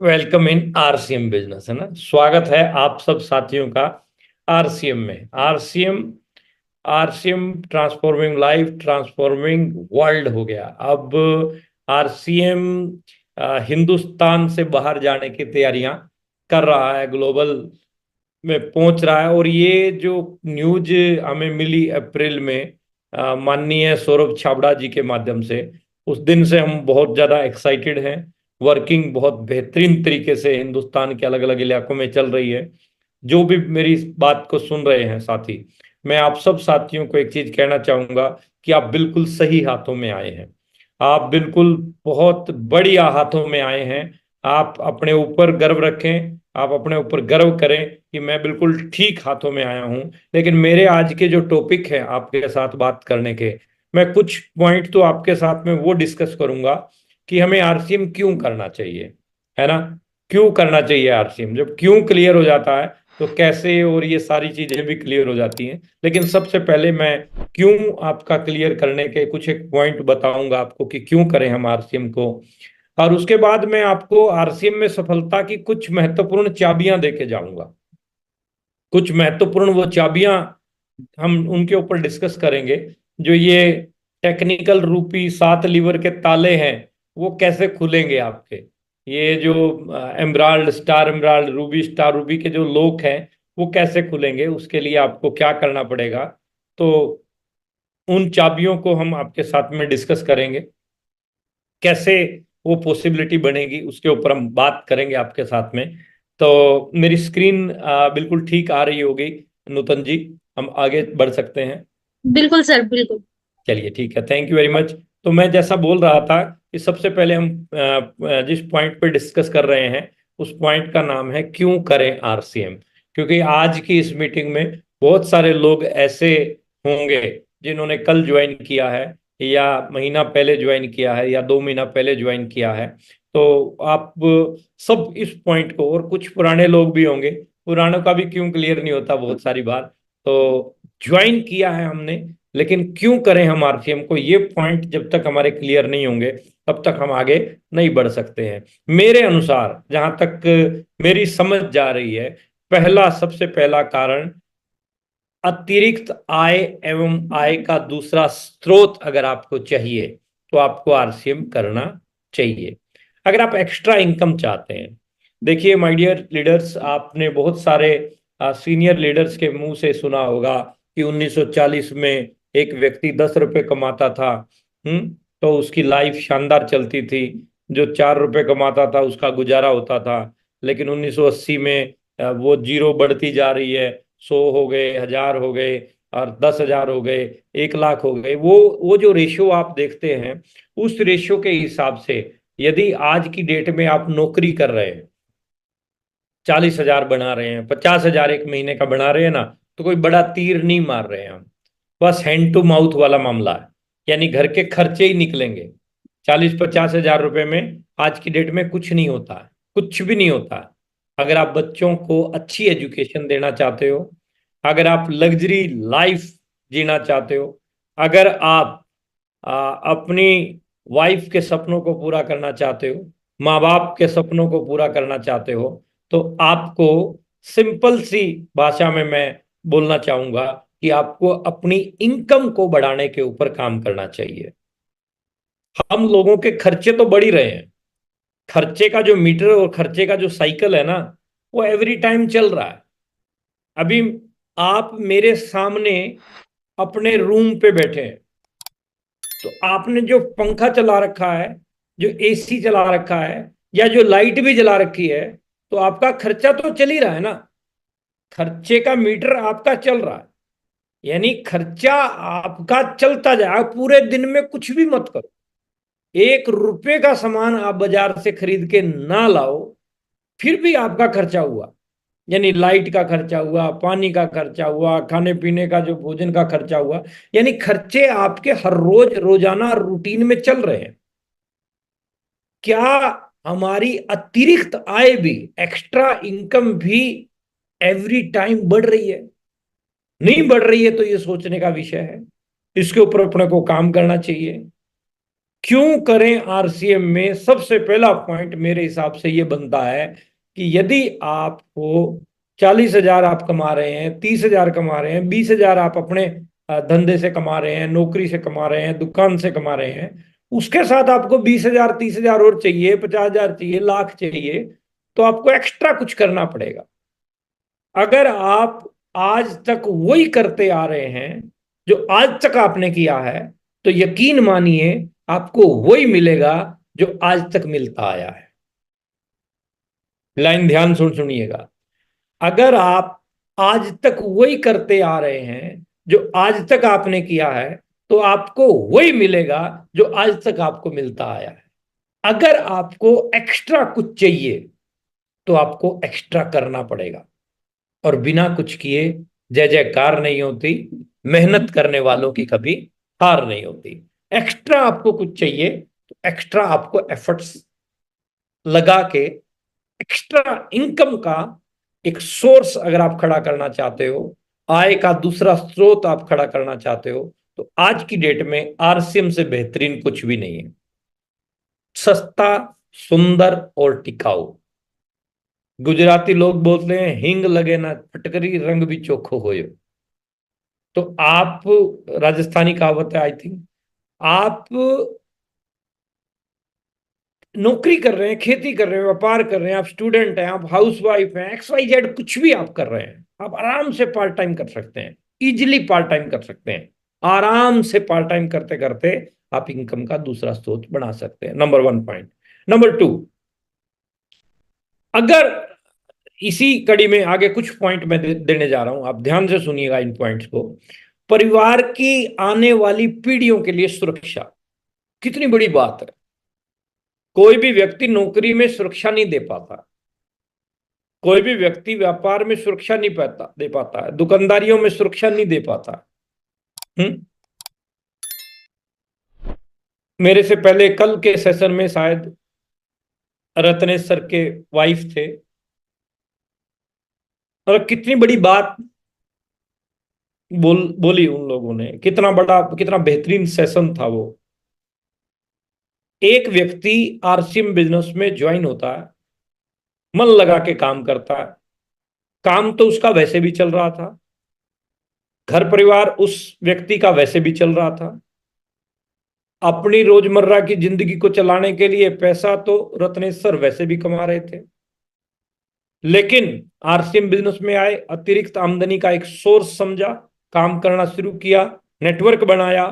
Welcome in RCM business, है ना। स्वागत है आप सब साथियों का आरसीएम में। RCM RCM transforming life, transforming world हो गया। अब आरसीएम हिंदुस्तान से बाहर जाने की तैयारियां कर रहा है, ग्लोबल में पहुंच रहा है। और ये जो न्यूज हमें मिली अप्रैल में माननीय सौरभ छाबड़ा जी के माध्यम से, उस दिन से हम बहुत ज़्यादा एक्साइटेड हैं। वर्किंग बहुत बेहतरीन तरीके से हिंदुस्तान के अलग अलग इलाकों में चल रही है। जो भी मेरी इस बात को सुन रहे हैं साथी, मैं आप सब साथियों को एक चीज कहना चाहूंगा कि आप बिल्कुल सही हाथों में आए हैं। आप बिल्कुल बहुत बढ़िया हाथों में आए हैं। आप अपने ऊपर गर्व रखें, आप अपने ऊपर गर्व करें कि मैं बिल्कुल ठीक हाथों में आया हूं। लेकिन मेरे आज के जो टॉपिक है आपके साथ बात करने के, मैं कुछ पॉइंट तो आपके साथ में वो डिस्कस करूंगा कि हमें आरसीएम क्यों करना चाहिए, है ना। क्यों करना चाहिए आरसीएम, जब क्यों क्लियर हो जाता है तो कैसे और ये सारी चीजें भी क्लियर हो जाती हैं। लेकिन सबसे पहले मैं क्यों आपका क्लियर करने के कुछ एक पॉइंट बताऊंगा आपको कि क्यों करें हम आरसीएम को। और उसके बाद मैं आपको आरसीएम में सफलता की कुछ महत्वपूर्ण चाबियां देके जाऊंगा। कुछ महत्वपूर्ण वो चाबियां हम उनके ऊपर डिस्कस करेंगे। जो ये टेक्निकल रूपी 7 लीवर के ताले हैं, वो कैसे खुलेंगे आपके। ये जो emerald, star emerald, Ruby, star Ruby के जो लॉक हैं, वो कैसे खुलेंगे, उसके लिए आपको क्या करना पड़ेगा। तो उन चाबियों को हम आपके साथ में डिस्कस करेंगे। कैसे वो पॉसिबिलिटी बनेगी उसके ऊपर हम बात करेंगे आपके साथ में। तो मेरी स्क्रीन बिल्कुल ठीक आ रही होगी नूतन जी, हम आगे बढ़ सकते हैं। बिल्कुल सर, बिल्कुल। चलिए ठीक है, थैंक यू वेरी मच। तो मैं जैसा बोल रहा था कि सबसे पहले हम जिस पॉइंट पे डिस्कस कर रहे हैं, उस पॉइंट का नाम है क्यों करें आरसीएम। क्योंकि आज की इस मीटिंग में बहुत सारे लोग ऐसे होंगे जिन्होंने कल ज्वाइन किया है, या महीना पहले ज्वाइन किया है, या 2 महीना पहले ज्वाइन किया है। तो आप सब इस पॉइंट को, और कुछ पुराने लोग भी होंगे, पुरानों का भी क्यों क्लियर नहीं होता बहुत सारी बार। तो ज्वाइन किया है हमने, लेकिन क्यों करें हम आरसीएम को, ये पॉइंट जब तक हमारे क्लियर नहीं होंगे तब तक हम आगे नहीं बढ़ सकते हैं। मेरे अनुसार, जहां तक मेरी समझ जा रही है, पहला, सबसे पहला कारण, अतिरिक्त आय एवं आय का दूसरा स्रोत अगर आपको चाहिए तो आपको आरसीएम करना चाहिए। अगर आप एक्स्ट्रा इनकम चाहते हैं, देखिए माय डियर लीडर्स, आपने बहुत सारे सीनियर लीडर्स के मुंह से सुना होगा कि 1940 में एक व्यक्ति 10 रुपए कमाता था। तो उसकी लाइफ शानदार चलती थी। जो 4 रुपए कमाता था उसका गुजारा होता था। लेकिन 1980 में वो जीरो बढ़ती जा रही है। 100 हो गए, 1000 हो गए, और 10,000 हो गए, 1 लाख हो गए। वो जो रेशियो आप देखते हैं, उस रेशियो के हिसाब से यदि आज की डेट में आप नौकरी कर रहे हैं, 40,000 बना रहे हैं, 50,000 एक महीने का बना रहे हैं ना, तो कोई बड़ा तीर नहीं मार रहे हैं हम। बस हैंड टू माउथ वाला मामला है। यानी घर के खर्चे ही निकलेंगे। 40-50 हजार रुपए में आज की डेट में कुछ नहीं होता है, कुछ भी नहीं होता है। अगर आप बच्चों को अच्छी एजुकेशन देना चाहते हो, अगर आप लग्जरी लाइफ जीना चाहते हो, अगर आप अपनी वाइफ के सपनों को पूरा करना चाहते हो, माँ बाप के सपनों को पूरा करना चाहते हो, तो आपको, सिंपल सी भाषा में मैं बोलना चाहूंगा कि आपको अपनी इनकम को बढ़ाने के ऊपर काम करना चाहिए। हम लोगों के खर्चे तो बढ़ ही रहे हैं। खर्चे का जो मीटर और खर्चे का जो साइकिल है ना, वो एवरी टाइम चल रहा है। अभी आप मेरे सामने अपने रूम पे बैठे हैं, तो आपने जो पंखा चला रखा है, जो एसी चला रखा है, या जो लाइट भी जला रखी है, तो आपका खर्चा तो चल ही रहा है ना। खर्चे का मीटर आपका चल रहा है। यानी खर्चा आपका चलता जाए। आप पूरे दिन में कुछ भी मत करो, 1 रुपए का सामान आप बाजार से खरीद के ना लाओ, फिर भी आपका खर्चा हुआ। यानी लाइट का खर्चा हुआ, पानी का खर्चा हुआ, खाने पीने का जो भोजन का खर्चा हुआ। यानी खर्चे आपके हर रोज रोजाना रूटीन में चल रहे हैं। क्या हमारी अतिरिक्त आय भी, एक्स्ट्रा इनकम भी एवरी टाइम बढ़ रही है? नहीं बढ़ रही है तो ये सोचने का विषय है। इसके ऊपर अपने को काम करना चाहिए। क्यों करें आरसीएम में सबसे पहला पॉइंट मेरे हिसाब से ये बनता है कि यदि आपको 40,000 आप कमा रहे हैं, 30,000 कमा रहे हैं, 20,000 आप अपने धंधे से कमा रहे हैं, नौकरी से कमा रहे हैं, दुकान से कमा रहे हैं, उसके साथ आपको 20,000 30,000 और चाहिए, 50,000 चाहिए, लाख चाहिए, तो आपको एक्स्ट्रा कुछ करना पड़ेगा। अगर आप आज तक वही करते आ रहे हैं जो आज तक आपने किया है, तो यकीन मानिए आपको वही मिलेगा जो आज तक मिलता आया है। लाइन ध्यान सुनिएगा। अगर आप आज तक वही करते आ रहे हैं जो आज तक आपने किया है, तो आपको वही मिलेगा जो आज तक आपको मिलता आया है। अगर आपको एक्स्ट्रा कुछ चाहिए, तो आपको एक्स्ट्रा करना पड़ेगा, और बिना कुछ किए जय जयकार नहीं होती, मेहनत करने वालों की कभी हार नहीं होती। एक्स्ट्रा आपको कुछ चाहिए, तो एक्स्ट्रा आपको एफर्ट्स लगा के एक्स्ट्रा इनकम का एक सोर्स अगर आप खड़ा करना चाहते हो, आय का दूसरा स्रोत आप खड़ा करना चाहते हो, तो आज की डेट में आरसीएम से बेहतरीन कुछ भी नहीं है। सस्ता, सुंदर और टिकाऊ। गुजराती लोग बोलते हैं हिंग लगे ना फटकरी, रंग भी चोखो होयो। तो आप, राजस्थानी कहावत है आई थिंक, आप नौकरी कर रहे हैं, खेती कर रहे हैं, व्यापार कर रहे हैं, आप स्टूडेंट हैं, आप हाउस वाइफ हैं, एक्स वाई जेड कुछ भी आप कर रहे हैं, आप आराम से पार्ट टाइम कर सकते हैं, इजिली पार्ट टाइम कर सकते हैं। आराम से पार्ट टाइम करते करते आप इनकम का दूसरा स्रोत बना सकते हैं। Number one point. Number two, अगर इसी कड़ी में आगे कुछ पॉइंट मैं देने जा रहा हूं, आप ध्यान से सुनिएगा इन पॉइंट्स को। परिवार की आने वाली पीढ़ियों के लिए सुरक्षा कितनी बड़ी बात है। कोई भी व्यक्ति नौकरी में सुरक्षा नहीं दे पाता, कोई भी व्यक्ति व्यापार में सुरक्षा नहीं पाता दे पाता है, दुकानदारियों में सुरक्षा नहीं दे पाता। हम्म। मेरे से पहले कल के सेशन में शायद रत्नेश सर के वाइफ थे, और कितनी बड़ी बात बोली उन लोगों ने, कितना बड़ा, कितना बेहतरीन सेशन था वो। एक व्यक्ति आरसीएम बिजनेस में ज्वाइन होता है, मन लगा के काम करता है, काम तो उसका वैसे भी चल रहा था, घर परिवार उस व्यक्ति का वैसे भी चल रहा था, अपनी रोजमर्रा की जिंदगी को चलाने के लिए पैसा तो रत्नेश्वर वैसे भी कमा रहे थे। लेकिन आरसीएम बिजनेस में आए, अतिरिक्त आमदनी का एक सोर्स समझा, काम करना शुरू किया, नेटवर्क बनाया,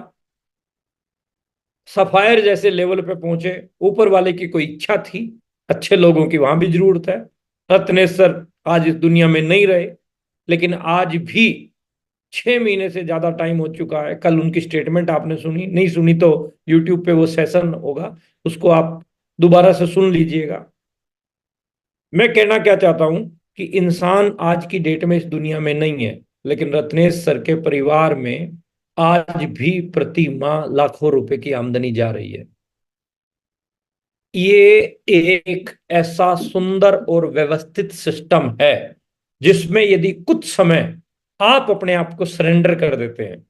सफायर जैसे लेवल पे पहुंचे। ऊपर वाले की कोई इच्छा थी, अच्छे लोगों की वहां भी जरूरत है। रत्नेश्वर आज इस दुनिया में नहीं रहे, लेकिन आज भी 6 महीने से ज्यादा टाइम हो चुका है। कल उनकी स्टेटमेंट आपने सुनी, नहीं सुनी तो यूट्यूब पे वो सेशन होगा, उसको आप दोबारा से सुन लीजिएगा। मैं कहना क्या चाहता हूं कि इंसान आज की डेट में इस दुनिया में नहीं है, लेकिन रत्नेश सर के परिवार में आज भी प्रति माह लाखों रुपए की आमदनी जा रही है। ये एक ऐसा सुंदर और व्यवस्थित सिस्टम है जिसमें यदि कुछ समय आप अपने आप को सरेंडर कर देते हैं,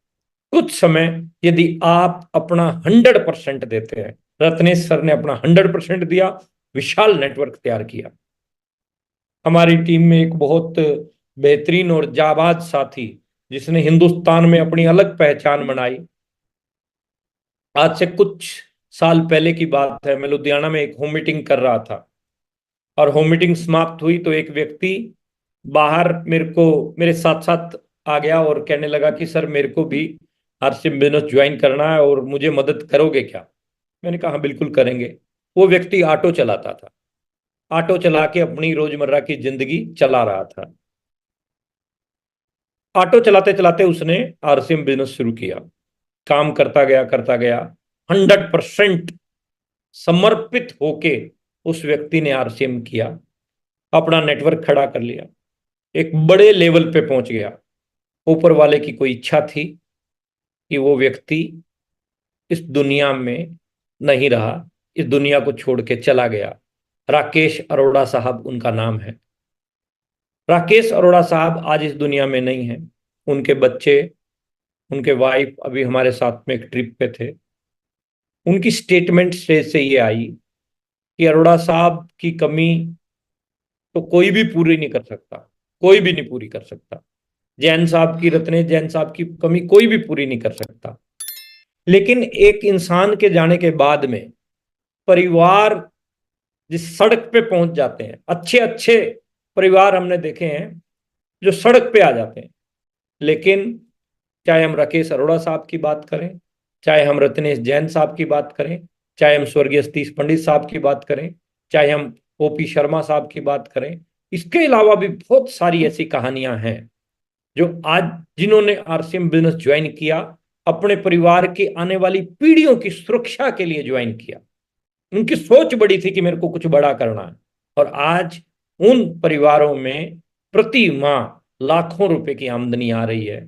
कुछ समय यदि आप अपना 100% देते हैं, रत्नेश सर ने अपना 100% दिया, विशाल नेटवर्क तैयार किया। हमारी टीम में एक बहुत बेहतरीन और जाबाज साथी, जिसने हिंदुस्तान में अपनी अलग पहचान बनाई। आज से कुछ साल पहले की बात है, मैं लुधियाना में एक होम मीटिंग कर रहा था, और होम मीटिंग समाप्त हुई तो एक व्यक्ति बाहर मेरे साथ साथ आ गया और कहने लगा कि सर मेरे को भी आरसीएम बिजनेस ज्वाइन करना है और मुझे मदद करोगे क्या। मैंने कहा हाँ बिल्कुल करेंगे। वो व्यक्ति ऑटो चलाता था, ऑटो चला के अपनी रोजमर्रा की जिंदगी चला रहा था। ऑटो चलाते चलाते उसने आरसीएम बिजनेस शुरू किया, काम करता गया 100% समर्पित होके उस व्यक्ति ने आरसीएम किया, अपना नेटवर्क खड़ा कर लिया, एक बड़े लेवल पे पहुंच गया। ऊपर वाले की कोई इच्छा थी कि वो व्यक्ति इस दुनिया में नहीं रहा, इस दुनिया को छोड़ के चला गया। राकेश अरोड़ा साहब उनका नाम है। राकेश अरोड़ा साहब आज इस दुनिया में नहीं है। उनके बच्चे, उनके वाइफ अभी हमारे साथ में एक ट्रिप पे थे। उनकी स्टेटमेंट से ये आई कि अरोड़ा साहब की कमी तो कोई भी पूरी नहीं कर सकता, कोई भी नहीं पूरी कर सकता। जैन साहब की रत्ने, जैन साहब की कमी कोई भी पूरी नहीं कर सकता। लेकिन एक इंसान के जाने के बाद में परिवार जिस सड़क पे पहुंच जाते हैं, अच्छे अच्छे परिवार हमने देखे हैं जो सड़क पे आ जाते हैं। लेकिन चाहे हम राकेश अरोड़ा साहब की बात करें, चाहे हम रत्नेश जैन साहब की बात करें, चाहे हम स्वर्गीय सतीश पंडित साहब की बात करें, चाहे हम ओपी शर्मा साहब की बात करें, इसके अलावा भी बहुत सारी ऐसी कहानियां हैं जो आज जिन्होंने आरसीएम बिजनेस ज्वाइन किया, अपने परिवार की आने वाली पीढ़ियों की सुरक्षा के लिए ज्वाइन किया। उनकी सोच बड़ी थी कि मेरे को कुछ बड़ा करना है, और आज उन परिवारों में प्रति माह लाखों रुपए की आमदनी आ रही है,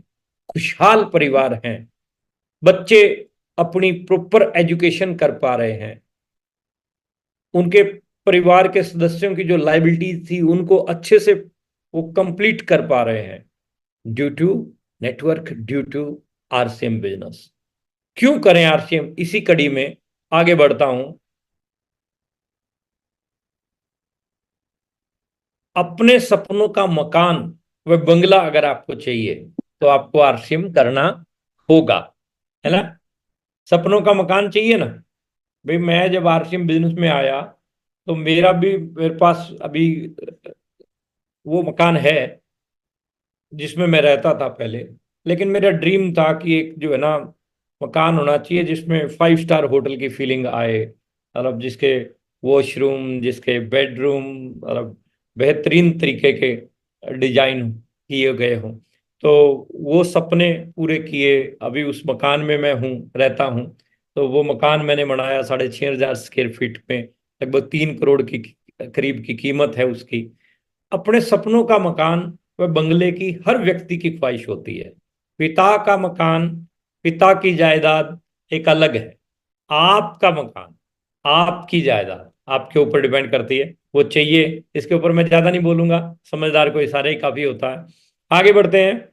खुशहाल परिवार हैं, बच्चे अपनी प्रॉपर एजुकेशन कर पा रहे हैं, उनके परिवार के सदस्यों की जो लाइबिलिटीज थी उनको अच्छे से वो कंप्लीट कर पा रहे हैं, due to network, due to RCM business. क्यों करें आरसीएम, इसी कड़ी में आगे बढ़ता हूं। अपने सपनों का मकान व बंगला अगर आपको चाहिए तो आपको आरसीएम करना होगा, है ना। सपनों का मकान चाहिए ना भाई। मैं जब आरसीएम बिजनेस में आया तो मेरे पास अभी वो मकान है जिसमें मैं रहता था पहले। लेकिन मेरा ड्रीम था कि एक जो है ना मकान होना चाहिए जिसमें 5 स्टार होटल की फीलिंग आए, मतलब जिसके वॉशरूम, जिसके बेडरूम, मतलब बेहतरीन तरीके के डिजाइन किए गए हों। तो वो सपने पूरे किए। अभी उस मकान में मैं हूँ, रहता हूँ। तो वो मकान मैंने बनाया 6,500 स्क्वायर फीट में, लगभग 3 करोड़ की करीब की कीमत है उसकी। अपने सपनों का मकान व बंगले की हर व्यक्ति की ख्वाहिश होती है। पिता का मकान, पिता की जायदाद एक अलग है। आपका मकान, आपकी जायदाद आपके ऊपर डिपेंड करती है, वो चाहिए। इसके ऊपर मैं ज्यादा नहीं बोलूंगा, समझदार को इशारा ही काफी होता है। आगे बढ़ते हैं।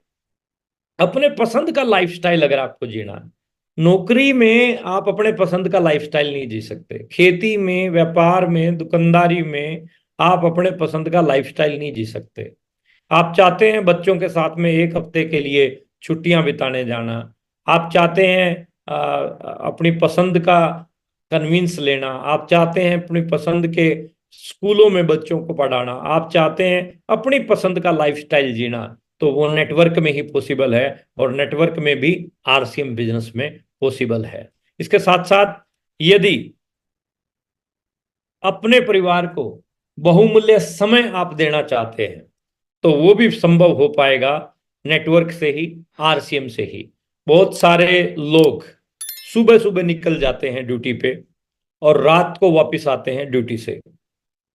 अपने पसंद का लाइफस्टाइल अगर आपको जीना है, नौकरी में आप अपने पसंद का लाइफस्टाइल नहीं जी सकते, खेती में, व्यापार में, दुकानदारी में आप अपने पसंद का लाइफस्टाइल नहीं जी सकते। आप चाहते हैं बच्चों के साथ में 1 हफ्ते के लिए छुट्टियां बिताने जाना, आप चाहते हैं अपनी पसंद का कन्वींस लेना, आप चाहते हैं अपनी पसंद के स्कूलों में बच्चों को पढ़ाना, आप चाहते हैं अपनी पसंद का लाइफस्टाइल जीना, तो वो नेटवर्क में ही पॉसिबल है, और नेटवर्क में भी आरसीएम बिजनेस में पॉसिबल है। इसके साथ साथ यदि अपने परिवार को बहुमूल्य समय आप देना चाहते हैं तो वो भी संभव हो पाएगा नेटवर्क से ही, आरसीएम से ही। बहुत सारे लोग सुबह सुबह निकल जाते हैं ड्यूटी पे और रात को वापस आते हैं ड्यूटी से,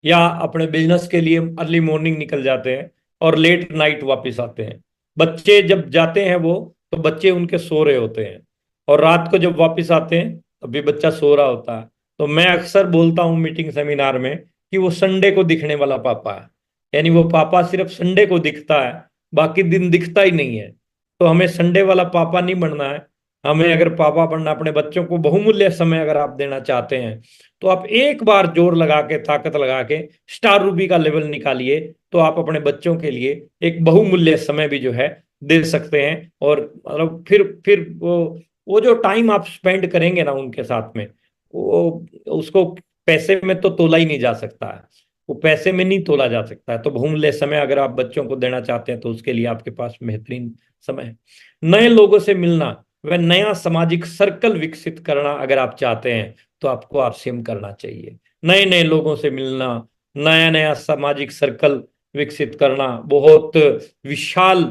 या अपने बिजनेस के लिए अर्ली मॉर्निंग निकल जाते हैं और लेट नाइट वापस आते हैं। बच्चे जब जाते हैं वो, तो बच्चे उनके सो रहे होते हैं, और रात को जब वापस आते हैं अभी बच्चा सो रहा होता है। तो मैं अक्सर बोलता हूँ मीटिंग सेमिनार में कि वो संडे को दिखने वाला पापा है, यानी वो पापा सिर्फ संडे को दिखता है, बाकी दिन दिखता ही नहीं है। तो हमें संडे वाला पापा नहीं बनना है। हमें अगर पापा बनना, अपने बच्चों को बहुमूल्य समय अगर आप देना चाहते हैं, तो आप एक बार जोर लगा के, ताकत लगा के स्टार रूबी का लेवल निकालिए, तो आप अपने बच्चों के लिए एक बहुमूल्य समय भी जो है दे सकते हैं। और मतलब फिर वो जो टाइम आप स्पेंड करेंगे ना उनके साथ में, वो उसको पैसे में तो तोला ही नहीं जा सकता है, वो पैसे में नहीं तोला जा सकता है। तो बहुमूल्य समय अगर आप बच्चों को देना चाहते हैं तो उसके लिए आपके पास बेहतरीन समय है। नए लोगों से मिलना व नया सामाजिक सर्कल विकसित करना अगर आप चाहते हैं तो आपको आरसीएम करना चाहिए। नए नए लोगों से मिलना, नया नया सामाजिक सर्कल विकसित करना, बहुत विशाल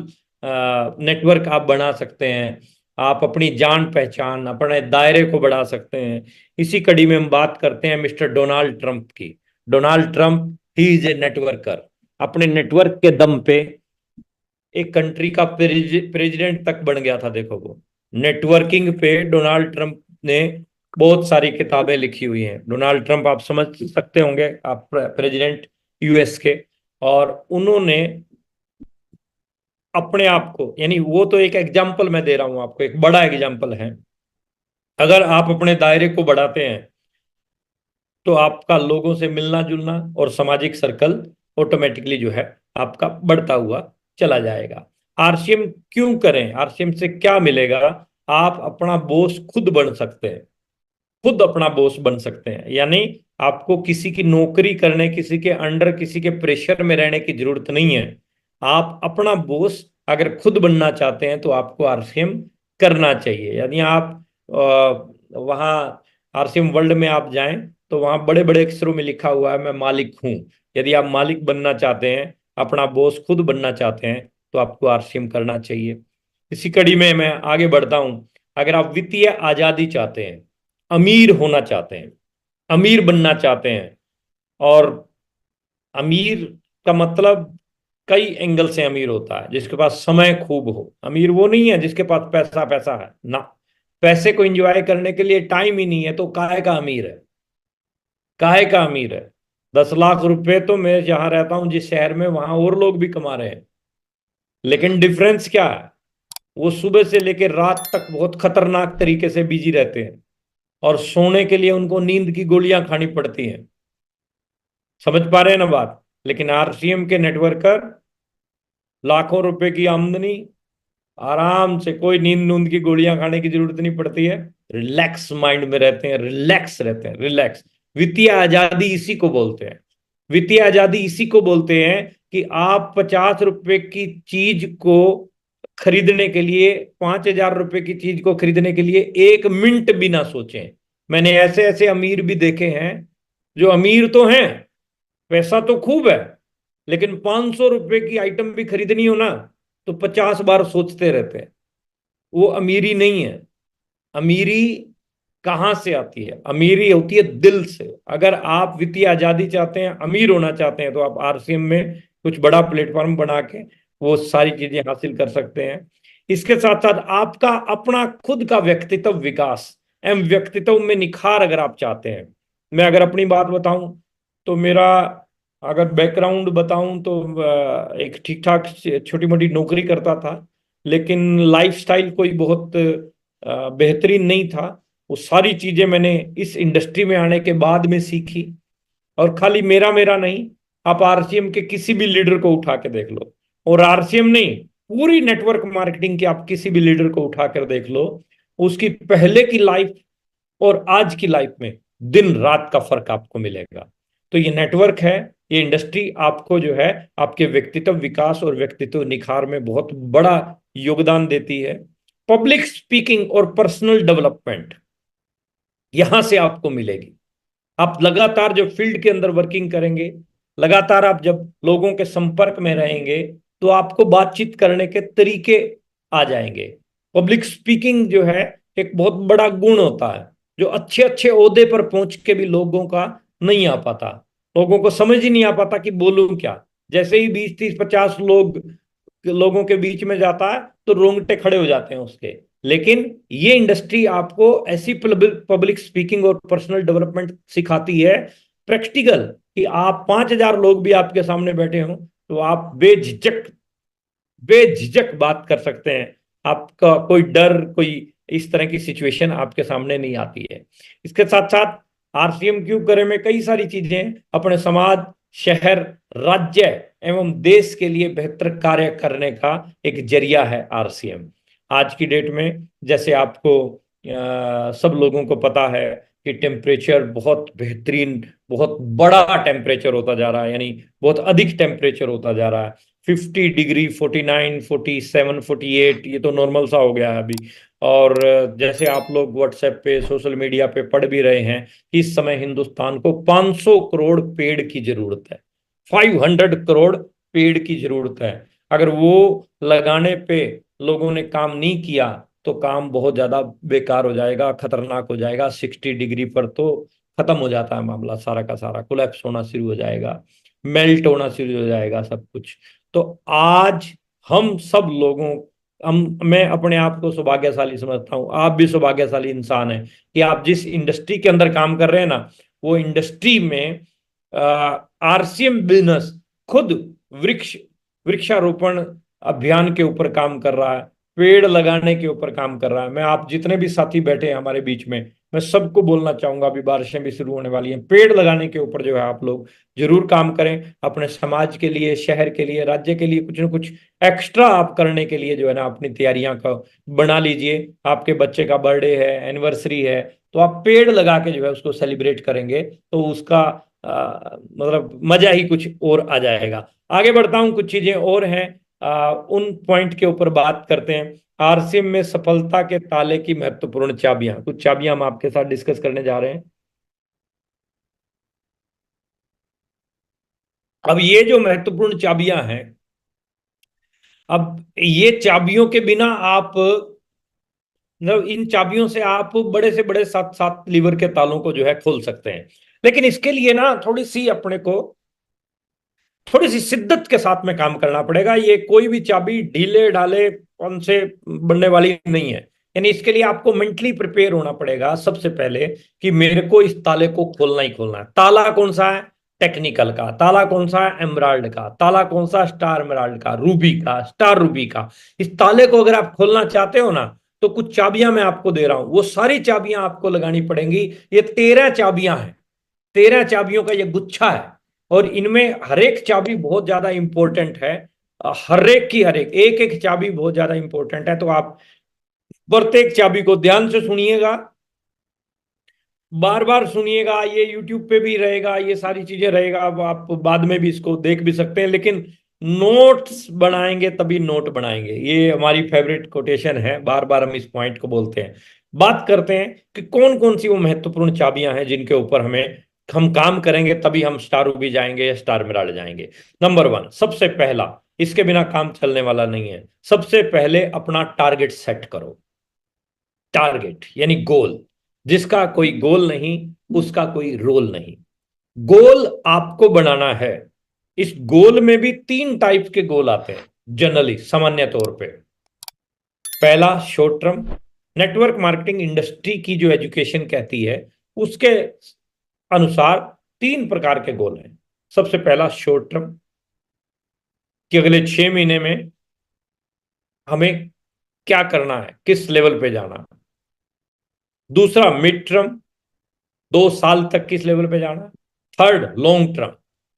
नेटवर्क आप बना सकते हैं। आप अपनी जान पहचान, अपने दायरे को बढ़ा सकते हैं। इसी कड़ी में हम बात करते हैं मिस्टर डोनाल्ड ट्रंप की। Donald Trump he is a networker. अपने नेटवर्क के दम पे एक कंट्री का प्रेसिडेंट तक बन गया था। देखो, वो नेटवर्किंग पे डोनाल्ड ट्रंप ने बहुत सारी किताबें लिखी हुई हैं। डोनाल्ड ट्रंप आप समझ सकते होंगे, आप प्रेसिडेंट यूएस के। और उन्होंने अपने आप को, यानी वो तो एक एग्जाम्पल मैं दे रहा हूं आपको, एक बड़ा एग्जाम्पल है। अगर आप अपने दायरे को बढ़ाते हैं तो आपका लोगों से मिलना जुलना और सामाजिक सर्कल ऑटोमेटिकली जो है आपका बढ़ता हुआ चला जाएगा। आरसीएम क्यों करें, आरसीएम से क्या मिलेगा? आप अपना बॉस खुद बन सकते हैं, खुद अपना बॉस बन सकते हैं। यानी आपको किसी की नौकरी करने, किसी के अंडर, किसी के प्रेशर में रहने की जरूरत नहीं है। आप अपना बॉस अगर खुद बनना चाहते हैं तो आपको आरसीएम करना चाहिए। यानी आप वहाँ आरसीएम वर्ल्ड में आप जाएं तो वहाँ बड़े बड़े अक्षरों में लिखा हुआ है मैं मालिक हूँ। यदि आप मालिक बनना चाहते हैं, अपना बॉस खुद बनना चाहते हैं, तो आपको आरसीएम करना चाहिए। इसी कड़ी में मैं आगे बढ़ता हूँ। अगर आप वित्तीय आजादी चाहते हैं, अमीर होना चाहते हैं, अमीर बनना चाहते हैं, और अमीर का मतलब कई एंगल से अमीर होता है। जिसके पास समय खूब हो, अमीर वो नहीं है जिसके पास पैसा पैसा है ना। पैसे को एंजॉय करने के लिए टाइम ही नहीं है तो काहे का अमीर है, काहे का अमीर है? 10 लाख रुपए तो मैं जहां रहता हूं जिस शहर में, वहां और लोग भी कमा रहे हैं। लेकिन डिफरेंस क्या है? वो सुबह से लेकर रात तक बहुत खतरनाक तरीके से बिजी रहते हैं और सोने के लिए उनको नींद की गोलियां खानी पड़ती हैं। समझ पा रहे हैं ना बात? लेकिन आरसीएम के नेटवर्कर, लाखों रुपए की आमदनी, आराम से, कोई नींद नूंद की गोलियां खाने की जरूरत नहीं पड़ती है। रिलैक्स माइंड में रहते हैं, रिलैक्स रहते हैं, रिलैक्स। वित्तीय आजादी इसी को बोलते हैं। वित्तीय आजादी इसी को बोलते हैं कि आप 50 रुपए की चीज को खरीदने के लिए, 5,000 रुपए की चीज को खरीदने के लिए 1 मिनट भी ना सोचें। मैंने ऐसे ऐसे अमीर भी देखे हैं जो अमीर तो हैं, पैसा तो खूब है, लेकिन 500 रुपए की आइटम भी खरीदनी हो ना तो 50 बार सोचते रहते हैं। वो अमीरी नहीं है। अमीरी कहां से आती है? अमीरी होती है दिल से। अगर आप वित्तीय आजादी चाहते हैं, अमीर होना चाहते हैं, तो आप आरसीएम में कुछ बड़ा प्लेटफॉर्म बना के वो सारी चीजें हासिल कर सकते हैं। इसके साथ साथ आपका अपना खुद का व्यक्तित्व विकास एवं व्यक्तित्व में निखार अगर आप चाहते हैं। मैं अगर अपनी बात बताऊं तो मेरा अगर बैकग्राउंड बताऊं तो एक ठीक ठाक छोटी मोटी नौकरी करता था, लेकिन लाइफस्टाइल कोई बहुत बेहतरीन नहीं था। वो सारी चीजें मैंने इस इंडस्ट्री में आने के बाद में सीखी। और खाली मेरा मेरा नहीं, आप आरसीएम के किसी भी लीडर को उठा के देख लो, और आरसीएम नहीं, पूरी नेटवर्क मार्केटिंग के आप किसी भी लीडर को उठा कर देख लो, उसकी पहले की लाइफ और आज की लाइफ में दिन रात का फर्क आपको मिलेगा। तो ये नेटवर्क है, ये इंडस्ट्री आपको जो है आपके व्यक्तित्व विकास और व्यक्तित्व निखार में बहुत बड़ा योगदान देती है। पब्लिक स्पीकिंग और पर्सनल डेवलपमेंट यहां से आपको मिलेगी। आप लगातार जो फील्ड के अंदर वर्किंग करेंगे, लगातार आप जब लोगों के संपर्क में रहेंगे, तो आपको बातचीत करने के तरीके आ जाएंगे। पब्लिक स्पीकिंग जो है एक बहुत बड़ा गुण होता है, जो अच्छे अच्छे ओहदे पर पहुंच के भी लोगों का नहीं आ पाता। लोगों को समझ ही नहीं आ पाता कि बोलूं क्या। जैसे ही 20, 30, 50 लोगों के बीच में जाता है तो रोंगटे खड़े हो जाते हैं उसके। लेकिन ये इंडस्ट्री आपको ऐसी पब्लिक स्पीकिंग और पर्सनल डेवलपमेंट सिखाती है, प्रैक्टिकल, कि आप 5,000 लोग भी आपके सामने बैठे हों तो आप बेझिझक बेझिझक बात कर सकते हैं। आपका कोई डर, कोई इस तरह की सिचुएशन आपके सामने नहीं आती है। इसके साथ साथ आरसीएम क्यों करें में कई सारी चीजें अपने समाज, शहर, राज्य एवं देश के लिए बेहतर कार्य करने का एक जरिया है आरसीएम। आज की डेट में जैसे आपको सब लोगों को पता है कि टेम्परेचर बहुत बेहतरीन, बहुत बड़ा टेम्परेचर होता जा रहा है, यानी बहुत अधिक टेम्परेचर होता जा रहा है। 50 डिग्री, 49, 47, 48, ये तो नॉर्मल सा हो गया है अभी। और जैसे आप लोग व्हाट्सएप पे, सोशल मीडिया पे पढ़ भी रहे हैं कि इस समय हिंदुस्तान को 500 करोड़ पेड़ की जरूरत है। 500 करोड़ पेड़ की जरूरत है। अगर वो लगाने पे लोगों ने काम नहीं किया तो काम बहुत ज्यादा बेकार हो जाएगा, खतरनाक हो जाएगा। 60 डिग्री पर तो खत्म हो जाता है मामला, सारा का सारा कोलैप्स होना शुरू हो जाएगा, मेल्ट होना शुरू हो जाएगा सब कुछ। तो आज हम सब लोगों, हम, मैं अपने आप को सौभाग्यशाली समझता हूँ, आप भी सौभाग्यशाली इंसान हैं कि आप जिस इंडस्ट्री के अंदर काम कर रहे हैं ना, वो इंडस्ट्री में आरसीएम बिजनेस खुद वृक्षारोपण अभियान के ऊपर काम कर रहा है। पेड़ लगाने के ऊपर काम कर रहा है। मैं आप जितने भी साथी बैठे हैं हमारे बीच में, मैं सबको बोलना चाहूंगा, अभी बारिशें भी शुरू होने वाली हैं, पेड़ लगाने के ऊपर जो है आप लोग जरूर काम करें। अपने समाज के लिए, शहर के लिए, राज्य के लिए कुछ ना कुछ एक्स्ट्रा आप करने के लिए जो है ना अपनी तैयारियां का बना लीजिए। आपके बच्चे का बर्थडे है, एनिवर्सरी है, तो आप पेड़ लगा के जो है उसको सेलिब्रेट करेंगे तो उसका मतलब मजा ही कुछ और आ जाएगा। आगे बढ़ता हूँ, कुछ चीजें और हैं, उन पॉइंट के ऊपर बात करते हैं। आरसीएम में सफलता के ताले की महत्वपूर्ण चाबियां, कुछ चाबियां हम आपके साथ डिस्कस करने जा रहे हैं। अब ये जो महत्वपूर्ण चाबियां हैं, अब ये चाबियों के बिना आप मतलब इन चाबियों से आप बड़े से बड़े 7-7 लीवर के तालों को जो है खोल सकते हैं। लेकिन इसके लिए ना थोड़ी सी अपने को थोड़ी सी शिद्दत के साथ में काम करना पड़ेगा। ये कोई भी चाबी ढीले ढाले पन से बनने वाली नहीं है। यानी इसके लिए आपको मेंटली प्रिपेयर होना पड़ेगा सबसे पहले कि मेरे को इस ताले को खोलना ही खोलना है। ताला कौन सा है? टेक्निकल का। ताला कौन सा है? एमराल्ड का। ताला कौन सा? स्टार एमराल्ड का, रूबी का, स्टार रूबी का। इस ताले को अगर आप खोलना चाहते हो ना, तो कुछ चाबियां मैं आपको दे रहा हूं, वो सारी चाबियां आपको लगानी पड़ेंगी। ये 13 चाबियां हैं, 13 चाबियों का ये गुच्छा है, और इनमें हर एक चाबी बहुत ज्यादा इंपॉर्टेंट है। हर एक की हर एक एक चाबी बहुत ज्यादा इंपॉर्टेंट है। तो आप प्रत्येक चाबी को ध्यान से सुनिएगा, बार बार सुनिएगा। ये यूट्यूब पे भी रहेगा, ये सारी चीजें रहेगा, अब आप बाद में भी इसको देख भी सकते हैं, लेकिन नोट्स बनाएंगे तभी नोट बनाएंगे, ये हमारी फेवरेट कोटेशन है, बार बार हम इस पॉइंट को बोलते हैं। बात करते हैं कि कौन कौन सी वो महत्वपूर्ण चाबियां हैं जिनके ऊपर हम काम करेंगे तभी हम स्टार रूबी जाएंगे या स्टार मिराज जाएंगे। नंबर 1, सबसे पहला, इसके बिना काम चलने वाला नहीं है, सबसे पहले अपना टारगेट सेट करो। टारगेट यानी गोल। जिसका कोई गोल नहीं उसका कोई रोल नहीं। गोल आपको बनाना है। इस गोल में भी 3 टाइप के गोल आते हैं जनरली, सामान्य तौर पे। पहला short term, network marketing industry की जो एजुकेशन कहती है उसके अनुसार 3 प्रकार के गोल हैं। सबसे पहला शॉर्ट टर्म, कि अगले 6 महीने में हमें क्या करना है, किस लेवल पे जाना है। दूसरा मिड टर्म, 2 साल तक किस लेवल पे जाना है। Third long term,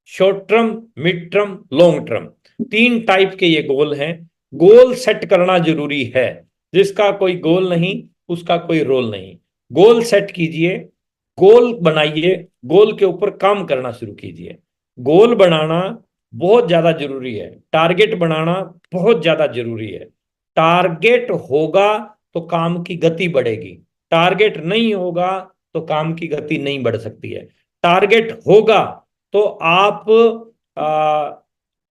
short term, mid term, long term. 3 type के ये गोल हैं। गोल सेट करना जरूरी है। जिसका कोई गोल नहीं उसका कोई रोल नहीं। गोल सेट कीजिए, गोल बनाइए, गोल के ऊपर काम करना शुरू कीजिए। गोल बनाना बहुत ज्यादा जरूरी है, टारगेट बनाना बहुत ज्यादा जरूरी है। टारगेट होगा तो काम की गति बढ़ेगी, टारगेट नहीं होगा तो काम की गति नहीं बढ़ सकती है। टारगेट होगा तो आप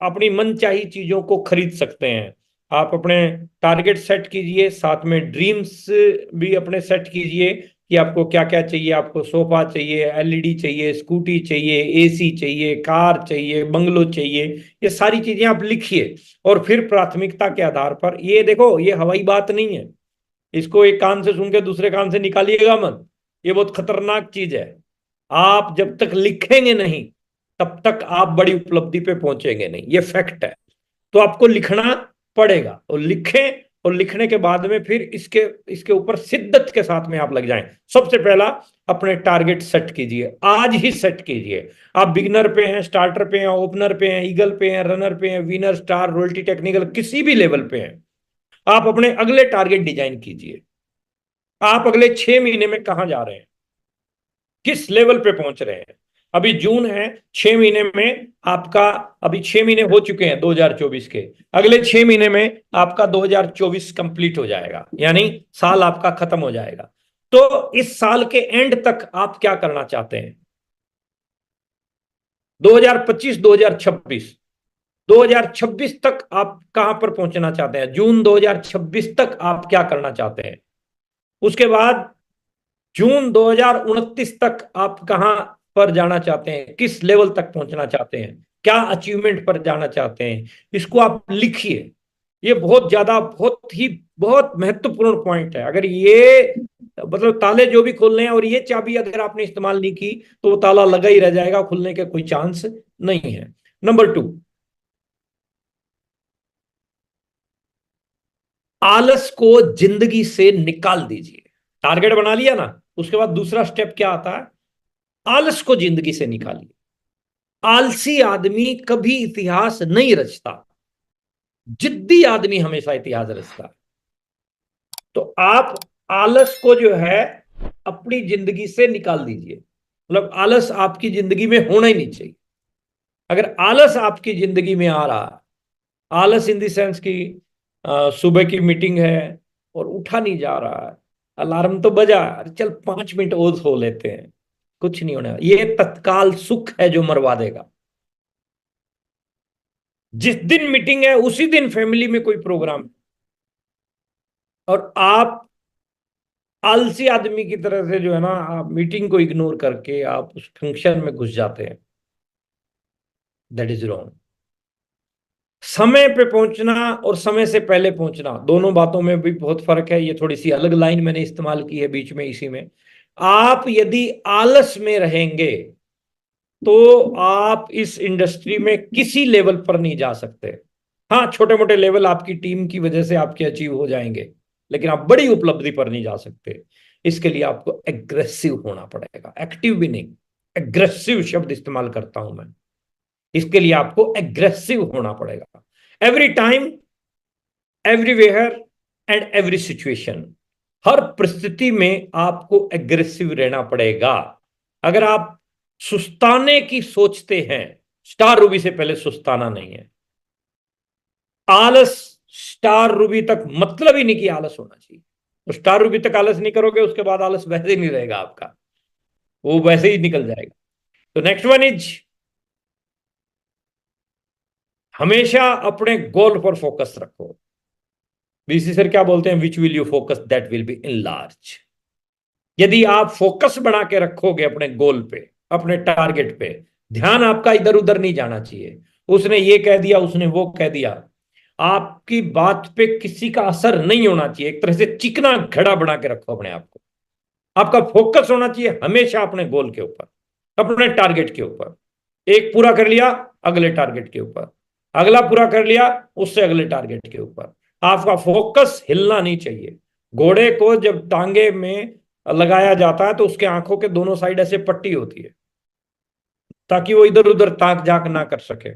अपनी मनचाही चीजों को खरीद सकते हैं। आप अपने टारगेट सेट कीजिए, साथ में ड्रीम्स भी अपने सेट कीजिए कि आपको क्या क्या चाहिए। आपको सोफा चाहिए, एलईडी चाहिए, स्कूटी चाहिए, एसी चाहिए, कार चाहिए, बंगलो चाहिए, ये सारी चीजें आप लिखिए। और फिर प्राथमिकता के आधार पर, ये देखो ये हवाई बात नहीं है, इसको एक कान से सुन के दूसरे कान से निकालिएगा मत, ये बहुत खतरनाक चीज है। आप जब तक लिखेंगे नहीं तब तक आप बड़ी उपलब्धि पे पहुंचेंगे नहीं, ये फैक्ट है। तो आपको लिखना पड़ेगा, और लिखें, और लिखने के बाद में फिर इसके इसके ऊपर शिद्दत के साथ में आप लग जाएं। सबसे पहला अपने टारगेट सेट कीजिए, आज ही सेट कीजिए। आप बिगिनर पे हैं, स्टार्टर पे हैं, ओपनर पे हैं, ईगल पे हैं, रनर पे हैं, विनर, स्टार, रॉयल्टी, टेक्निकल, किसी भी लेवल पे हैं, आप अपने अगले टारगेट डिजाइन कीजिए। आप अगले 6 महीने में कहां जा रहे हैं, किस लेवल पे पहुंच रहे हैं। अभी जून है, 6 महीने में आपका, अभी 6 महीने हो चुके हैं 2024 के, अगले 6 महीने में आपका 2024 कंप्लीट हो जाएगा, यानी साल आपका खत्म हो जाएगा। तो इस साल के एंड तक आप क्या करना चाहते हैं? 2025, 2026, 2026 तक आप कहां पर पहुंचना चाहते हैं? जून 2026 तक आप क्या करना चाहते हैं? उसके बाद जून 2029 तक आप कहां पर जाना चाहते हैं, किस लेवल तक पहुंचना चाहते हैं, क्या अचीवमेंट पर जाना चाहते हैं, इसको आप लिखिए। ये बहुत ज्यादा, बहुत महत्वपूर्ण पॉइंट है। अगर ये मतलब ताले जो भी खोलने हैं और ये चाबी अगर आपने इस्तेमाल नहीं की तो वो ताला लगा ही रह जाएगा, खुलने के कोई चांस नहीं है। नंबर 2, आलस को जिंदगी से निकाल दीजिए। टारगेट बना लिया ना, उसके बाद दूसरा स्टेप क्या आता है? आलस को जिंदगी से निकालिए। आलसी आदमी कभी इतिहास नहीं रचता, जिद्दी आदमी हमेशा इतिहास रचता है। तो आप आलस को जो है अपनी जिंदगी से निकाल दीजिए। मतलब आलस आपकी जिंदगी में होना ही नहीं चाहिए। अगर आलस आपकी जिंदगी में आ रहा है, आलस इन द सेंस की सुबह की मीटिंग है और उठा नहीं जा रहा है, अलार्म तो बजा, अरे चल 5 मिनट और सो लेते हैं, कुछ नहीं होने वाला। ये तत्काल सुख है जो मरवा देगा। जिस दिन मीटिंग है उसी दिन फैमिली में कोई प्रोग्राम है, और आप आलसी आदमी की तरह से जो है ना, आप मीटिंग को इग्नोर करके आप उस फंक्शन में घुस जाते हैं। That is wrong. समय पे पहुंचना और समय से पहले पहुंचना, दोनों बातों में भी बहुत फर्क है। ये थोड़ी सी अलग लाइन मैंने इस्तेमाल की है बीच में इसी में। आप यदि आलस में रहेंगे तो आप इस इंडस्ट्री में किसी लेवल पर नहीं जा सकते। हाँ, छोटे मोटे लेवल आपकी टीम की वजह से आपके अचीव हो जाएंगे, लेकिन आप बड़ी उपलब्धि पर नहीं जा सकते। इसके लिए आपको एग्रेसिव होना पड़ेगा, एक्टिव भी नहीं, एग्रेसिव शब्द इस्तेमाल करता हूं मैं। इसके लिए आपको एग्रेसिव होना पड़ेगा। Every time, everywhere and every situation, हर परिस्थिति में आपको एग्रेसिव रहना पड़ेगा। अगर आप सुस्ताने की सोचते हैं, स्टार रूबी से पहले सुस्ताना नहीं है। आलस स्टार रूबी तक मतलब ही नहीं कि आलस होना चाहिए। तो स्टार रूबी तक आलस नहीं करोगे, उसके बाद आलस वैसे ही नहीं रहेगा आपका, वो वैसे ही निकल जाएगा। तो नेक्स्ट वन इज, हमेशा अपने गोल पर फोकस रखो। बीसी सर क्या बोलते हैं? Which will you focus that will be in large. यदि आप फोकस बना के रखोगे अपने गोल पे, अपने टारगेट पे, ध्यान आपका इधर उधर नहीं जाना चाहिए। उसने ये कह दिया, उसने वो कह दिया, आपकी बात पे किसी का असर नहीं होना चाहिए। एक तरह से चिकना घड़ा बना के रखो अपने आप को। आपका फोकस होना चाहिए हमेशा अपने गोल के ऊपर, अपने टारगेट के ऊपर। एक पूरा कर लिया, अगले टारगेट के ऊपर, अगला पूरा कर लिया, उससे अगले टारगेट के ऊपर। आपका फोकस हिलना नहीं चाहिए। घोड़े को जब टांगे में लगाया जाता है तो उसके आंखों के दोनों साइड ऐसे पट्टी होती है, ताकि वो इधर उधर ताक झाक ना कर सके।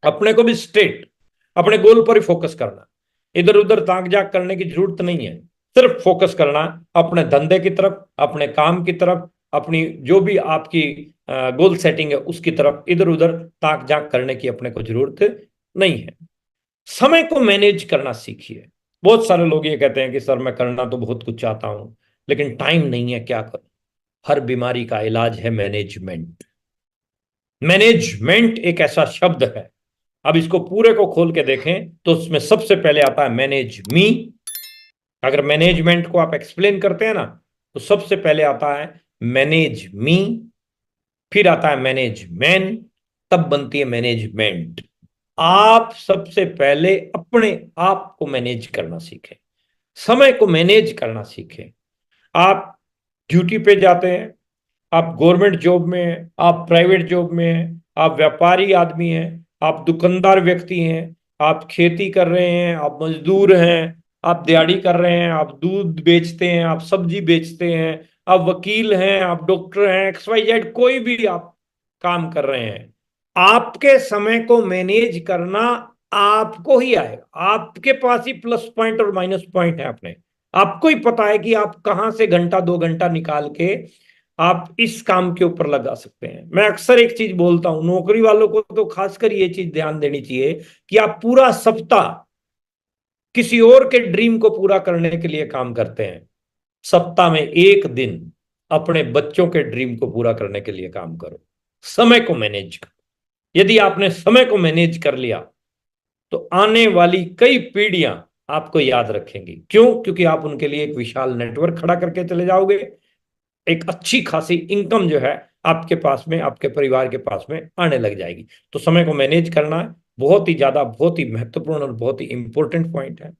अपने को भी स्ट्रेट अपने गोल पर ही फोकस करना, इधर उधर ताक झाक करने की जरूरत नहीं है। सिर्फ फोकस करना अपने धंधे की तरफ, अपने काम की तरफ, अपनी जो भी आपकी गोल सेटिंग है उसकी तरफ। इधर उधर ताक झाक करने की अपने को जरूरत नहीं है। समय को मैनेज करना सीखिए। बहुत सारे लोग ये कहते हैं कि सर मैं करना तो बहुत कुछ चाहता हूं, लेकिन टाइम नहीं है, क्या करूं? हर बीमारी का इलाज है मैनेजमेंट। मैनेजमेंट एक ऐसा शब्द है, अब इसको पूरे को खोल के देखें तो उसमें सबसे पहले आता है मैनेज मी। अगर मैनेजमेंट को आप एक्सप्लेन करते हैं ना, तो सबसे पहले आता है मैनेज मी, फिर आता है मैनेज मैन, तब बनती है मैनेजमेंट। आप सबसे पहले अपने आप को मैनेज करना सीखें, समय को मैनेज करना सीखें। आप ड्यूटी पे जाते हैं, आप गवर्नमेंट जॉब में हैं, आप प्राइवेट जॉब में हैं, आप व्यापारी आदमी हैं, आप दुकानदार व्यक्ति हैं, आप खेती कर रहे हैं, आप मजदूर हैं, आप दिहाड़ी कर रहे हैं, आप दूध बेचते हैं, आप सब्जी बेचते हैं, आप वकील हैं, आप डॉक्टर हैं, एक्स वाई जेड कोई भी आप काम कर रहे हैं, आपके समय को मैनेज करना आपको ही आएगा। आपके पास ही प्लस पॉइंट और माइनस पॉइंट है अपने। आपको ही पता है कि आप कहां से घंटा 2 घंटा निकाल के आप इस काम के ऊपर लगा सकते हैं। मैं अक्सर एक चीज बोलता हूं, नौकरी वालों को तो खासकर ये चीज ध्यान देनी चाहिए कि आप पूरा सप्ताह किसी और के ड्रीम को पूरा करने के लिए काम करते हैं। सप्ताह में एक दिन अपने बच्चों के ड्रीम को पूरा करने के लिए काम करो। समय को मैनेज करो। यदि आपने समय को मैनेज कर लिया तो आने वाली कई पीढ़ियां आपको याद रखेंगी। क्यों? क्योंकि आप उनके लिए एक विशाल नेटवर्क खड़ा करके चले जाओगे। एक अच्छी खासी इनकम जो है आपके पास में, आपके परिवार के पास में आने लग जाएगी। तो समय को मैनेज करना बहुत ही ज्यादा, बहुत ही महत्वपूर्ण और बहुत ही इंपॉर्टेंट पॉइंट है।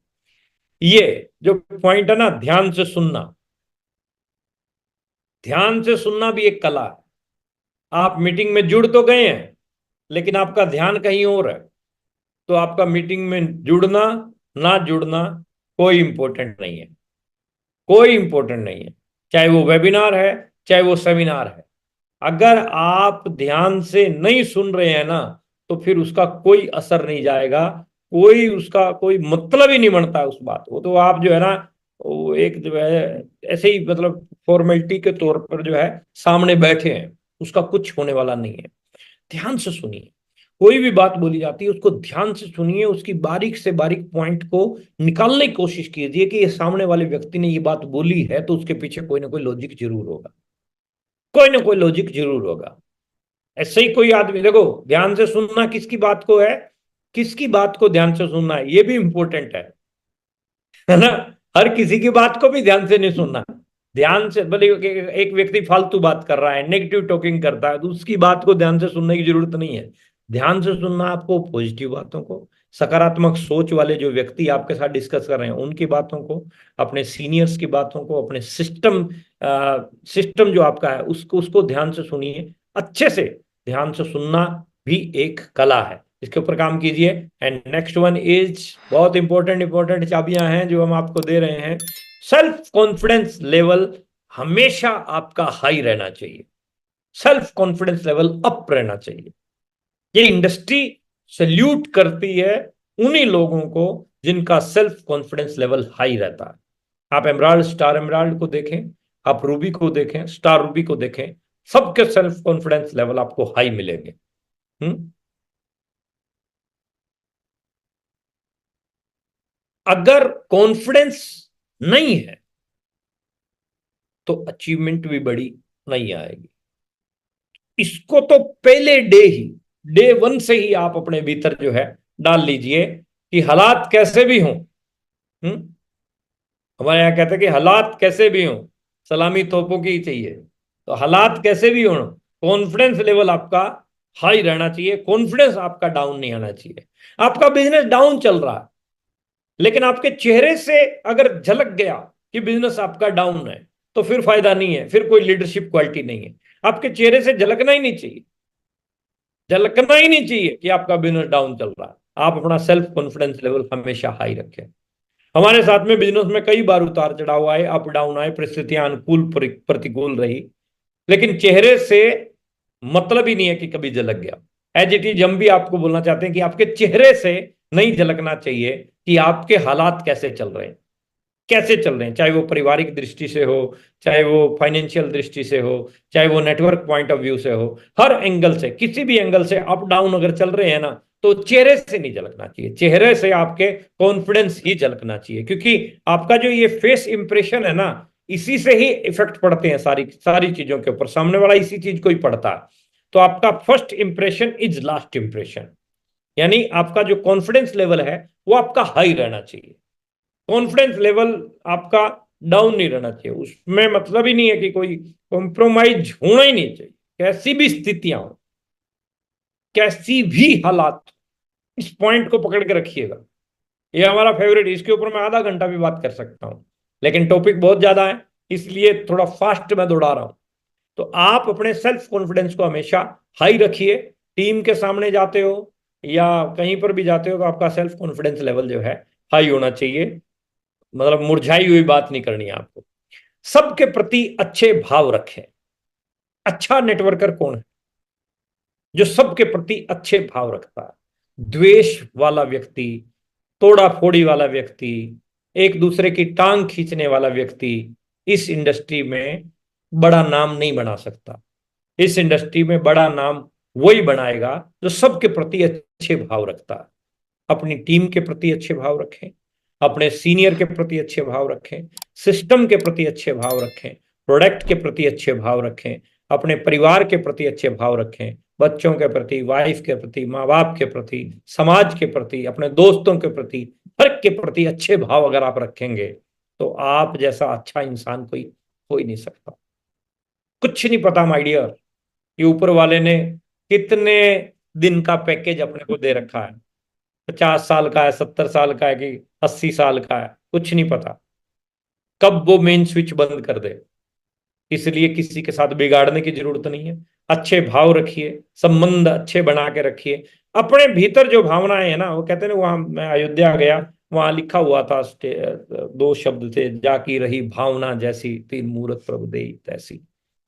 ये जो पॉइंट है ना, ध्यान से सुनना, ध्यान से सुनना भी एक कला है। आप मीटिंग में जुड़ तो गए हैं, लेकिन आपका ध्यान कहीं और है, तो आपका मीटिंग में जुड़ना ना जुड़ना कोई इंपॉर्टेंट नहीं है, कोई इंपॉर्टेंट नहीं है। चाहे वो वेबिनार है, चाहे वो सेमिनार है, अगर आप ध्यान से नहीं सुन रहे हैं ना, तो फिर उसका कोई असर नहीं जाएगा, कोई उसका कोई मतलब ही नहीं बनता है उस बात। वो तो आप जो है ना, वो एक जो है ऐसे ही मतलब फॉर्मेलिटी के तौर पर जो है सामने बैठे हैं, उसका कुछ होने वाला नहीं है। ध्यान से सुनिए, कोई भी बात बोली जाती है उसको ध्यान से सुनिए, उसकी बारीक से बारीक पॉइंट को निकालने की कोशिश कीजिए कि ये सामने वाले व्यक्ति ने ये बात बोली है तो उसके पीछे कोई ना कोई लॉजिक जरूर होगा, कोई ना कोई लॉजिक जरूर होगा। ऐसे ही कोई आदमी, देखो ध्यान से सुनना किसकी बात को है, किसकी बात को ध्यान से सुनना है, ये भी इंपॉर्टेंट है ना। हर किसी की बात को भी ध्यान से नहीं सुनना। ध्यान से भले एक व्यक्ति फालतू बात कर रहा है, नेगेटिव टॉकिंग करता है, तो उसकी बात को ध्यान से सुनने की जरूरत नहीं है। ध्यान से सुनना आपको पॉजिटिव बातों को, सकारात्मक सोच वाले जो व्यक्ति आपके साथ डिस्कस कर रहे हैं उनकी बातों को, अपने सीनियर्स की बातों को, अपने सिस्टम जो आपका है उसको उसको ध्यान से सुनिए अच्छे से। ध्यान से सुनना भी एक कला है, इसके ऊपर काम कीजिए। एंड नेक्स्ट वन इज बहुत इंपॉर्टेंट इंपॉर्टेंट चाबियां हैं जो हम आपको दे रहे हैं। सेल्फ कॉन्फिडेंस लेवल हमेशा आपका हाई रहना चाहिए, सेल्फ कॉन्फिडेंस लेवल अप रहना चाहिए। ये इंडस्ट्री सल्यूट करती है उन्हीं लोगों को जिनका सेल्फ कॉन्फिडेंस लेवल हाई रहता है। आप एमराल्ड, स्टार एमराल्ड को देखें, आप रूबी को देखें, स्टार रूबी को देखें, सबके सेल्फ कॉन्फिडेंस लेवल आपको हाई मिलेंगे। अगर कॉन्फिडेंस नहीं है तो अचीवमेंट भी बड़ी नहीं आएगी। इसको तो पहले डे वन से ही आप अपने भीतर जो है डाल लीजिए कि हालात कैसे भी हों। हमारे यहाँ कहते हैं कि हालात कैसे भी हों सलामी तोपों की ही चाहिए। तो हालात कैसे भी हों, कॉन्फिडेंस लेवल आपका हाई रहना चाहिए, कॉन्फिडेंस आपका डाउन नहीं आना चाहिए। आपका बिजनेस डाउन चल रहा है, लेकिन आपके चेहरे से अगर झलक गया कि बिजनेस आपका डाउन है, तो फिर फायदा नहीं है, फिर कोई लीडरशिप क्वालिटी नहीं है। आपके चेहरे से झलकना ही नहीं चाहिए, झलकना ही नहीं चाहिए कि आपका बिजनेस डाउन चल रहा है। आप अपना सेल्फ कॉन्फिडेंस लेवल हमेशा हाई रखें। हमारे साथ में बिजनेस में कई बार उतार चढ़ाव आए, अप डाउन आए, परिस्थितियां अनुकूल प्रतिकूल रही, लेकिन चेहरे से मतलब ही नहीं है कि कभी झलक गया। एज इट इज हम भी आपको बोलना चाहते हैं कि आपके चेहरे से नहीं झलकना चाहिए कि आपके हालात कैसे चल रहे हैं, कैसे चल रहे हैं, चाहे वो पारिवारिक दृष्टि से हो, चाहे वो फाइनेंशियल दृष्टि से हो, चाहे वो नेटवर्क पॉइंट ऑफ व्यू से हो, हर एंगल से, किसी भी एंगल से अप डाउन अगर चल रहे हैं ना, तो चेहरे से नहीं झलकना चाहिए, चेहरे से आपके कॉन्फिडेंस ही झलकना चाहिए। क्योंकि आपका जो ये फेस इंप्रेशन है ना, इसी से ही इफेक्ट पड़ते हैं सारी सारी चीजों के ऊपर, सामने वाला इसी चीज को ही पड़ता है। तो आपका first impression is last impression, यानी आपका जो कॉन्फिडेंस लेवल है वो आपका हाई रहना चाहिए। कॉन्फिडेंस लेवल आपका डाउन नहीं रहना चाहिए। उसमें मतलब ही नहीं है कि कोई कॉम्प्रोमाइज होना ही नहीं चाहिए, कैसी भी स्थितियां हो, कैसी भी हालात। इस पॉइंट को पकड़ के रखिएगा, ये हमारा फेवरेट, इसके ऊपर मैं आधा घंटा भी बात कर सकता हूं, लेकिन टॉपिक बहुत ज्यादा है इसलिए थोड़ा फास्ट में दौड़ा रहा हूं। तो आप अपने सेल्फ कॉन्फिडेंस को हमेशा हाई रखिए। टीम के सामने जाते हो या कहीं पर भी जाते हो तो आपका सेल्फ कॉन्फिडेंस लेवल जो है हाई होना चाहिए। मतलब मुरझाई हुई बात नहीं करनी है आपको। सबके प्रति अच्छे भाव रखें। अच्छा नेटवर्कर कौन है? जो सबके प्रति अच्छे भाव रखता है। द्वेष वाला व्यक्ति, तोड़ा फोड़ी वाला व्यक्ति, एक दूसरे की टांग खींचने वाला व्यक्ति इस इंडस्ट्री में बड़ा नाम नहीं बना सकता। इस इंडस्ट्री में बड़ा नाम वही बनाएगा जो सबके प्रति अच्छे भाव रखता है। अपनी टीम के प्रति अच्छे भाव रखें, अपने सीनियर के प्रति अच्छे भाव रखें, सिस्टम के प्रति अच्छे भाव रखें, प्रोडक्ट के प्रति अच्छे भाव रखें, अपने परिवार के प्रति अच्छे भाव रखें, बच्चों के प्रति, वाइफ के प्रति, माँ बाप के प्रति, समाज के प्रति, अपने दोस्तों के प्रति, हर के प्रति अच्छे भाव अगर आप रखेंगे तो आप जैसा अच्छा इंसान कोई हो ही नहीं सकता। कुछ नहीं पता माय डियर कि ऊपर वाले ने कितने दिन का पैकेज अपने को दे रखा है, 50 साल का है, 70 साल का है कि 80 साल का है, कुछ नहीं पता कब वो मेन स्विच बंद कर दे। इसलिए किसी के साथ बिगाड़ने की जरूरत नहीं है। अच्छे भाव रखिए, संबंध अच्छे बना के रखिए। अपने भीतर जो भावनाएं है ना, वो कहते हैं ना, वहां मैं अयोध्या गया, वहां लिखा हुआ था, दो शब्द थे, जाकी रही भावना जैसी, तीन मूरत प्रभु देई तैसी।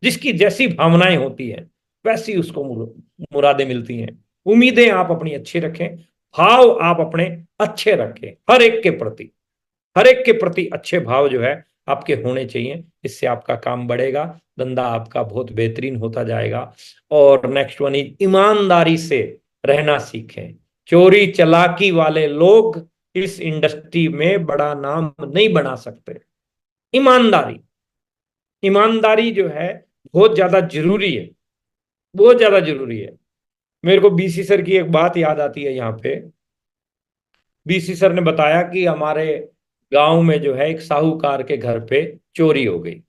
जिसकी जैसी भावनाएं होती हैं वैसी उसको मुरादें मिलती हैं। उम्मीदें आप अपनी अच्छी रखें, भाव आप अपने अच्छे रखें, हर एक के प्रति अच्छे भाव जो है आपके होने चाहिए। इससे आपका काम बढ़ेगा, धंधा आपका बहुत बेहतरीन होता जाएगा। और नेक्स्ट वन इज ईमानदारी से रहना सीखें। चोरी चालाकी वाले लोग इस इंडस्ट्री में बड़ा नाम नहीं बना सकते। ईमानदारी, ईमानदारी जो है बहुत ज्यादा जरूरी है, बहुत ज्यादा जरूरी है। मेरे को बीसी सर की एक बात याद आती है यहाँ पे। बीसी सर ने बताया कि हमारे गांव में जो है एक साहूकार के घर पे चोरी हो गई,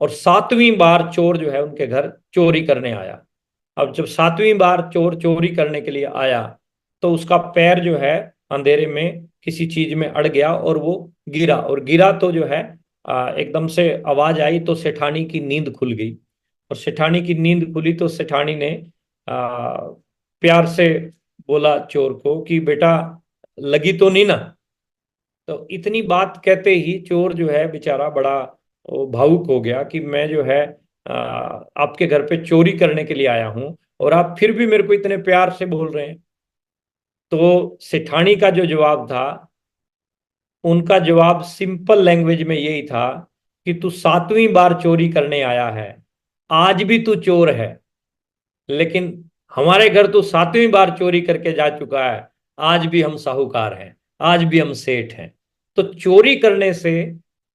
और सातवीं बार चोर जो है उनके घर चोरी करने आया। अब जब सातवीं बार चोर चोरी करने के लिए आया तो उसका पैर जो है अंधेरे में किसी चीज में अड़ गया और वो गिरा, और गिरा तो जो है एकदम से आवाज आई तो सेठानी की नींद खुल गई। और सेठानी की नींद खुली तो सेठानी ने प्यार से बोला चोर को कि बेटा लगी तो नहीं ना। तो इतनी बात कहते ही चोर जो है बेचारा बड़ा भावुक हो गया कि मैं जो है आपके घर पे चोरी करने के लिए आया हूं और आप फिर भी मेरे को इतने प्यार से बोल रहे हैं। तो सेठानी का जो जवाब था, उनका जवाब सिंपल लैंग्वेज में यही था कि तू सातवीं बार चोरी करने आया है, आज भी तू चोर है, लेकिन हमारे घर तो सातवीं बार चोरी करके जा चुका है, आज भी हम साहूकार हैं, आज भी हम सेठ हैं। तो चोरी करने से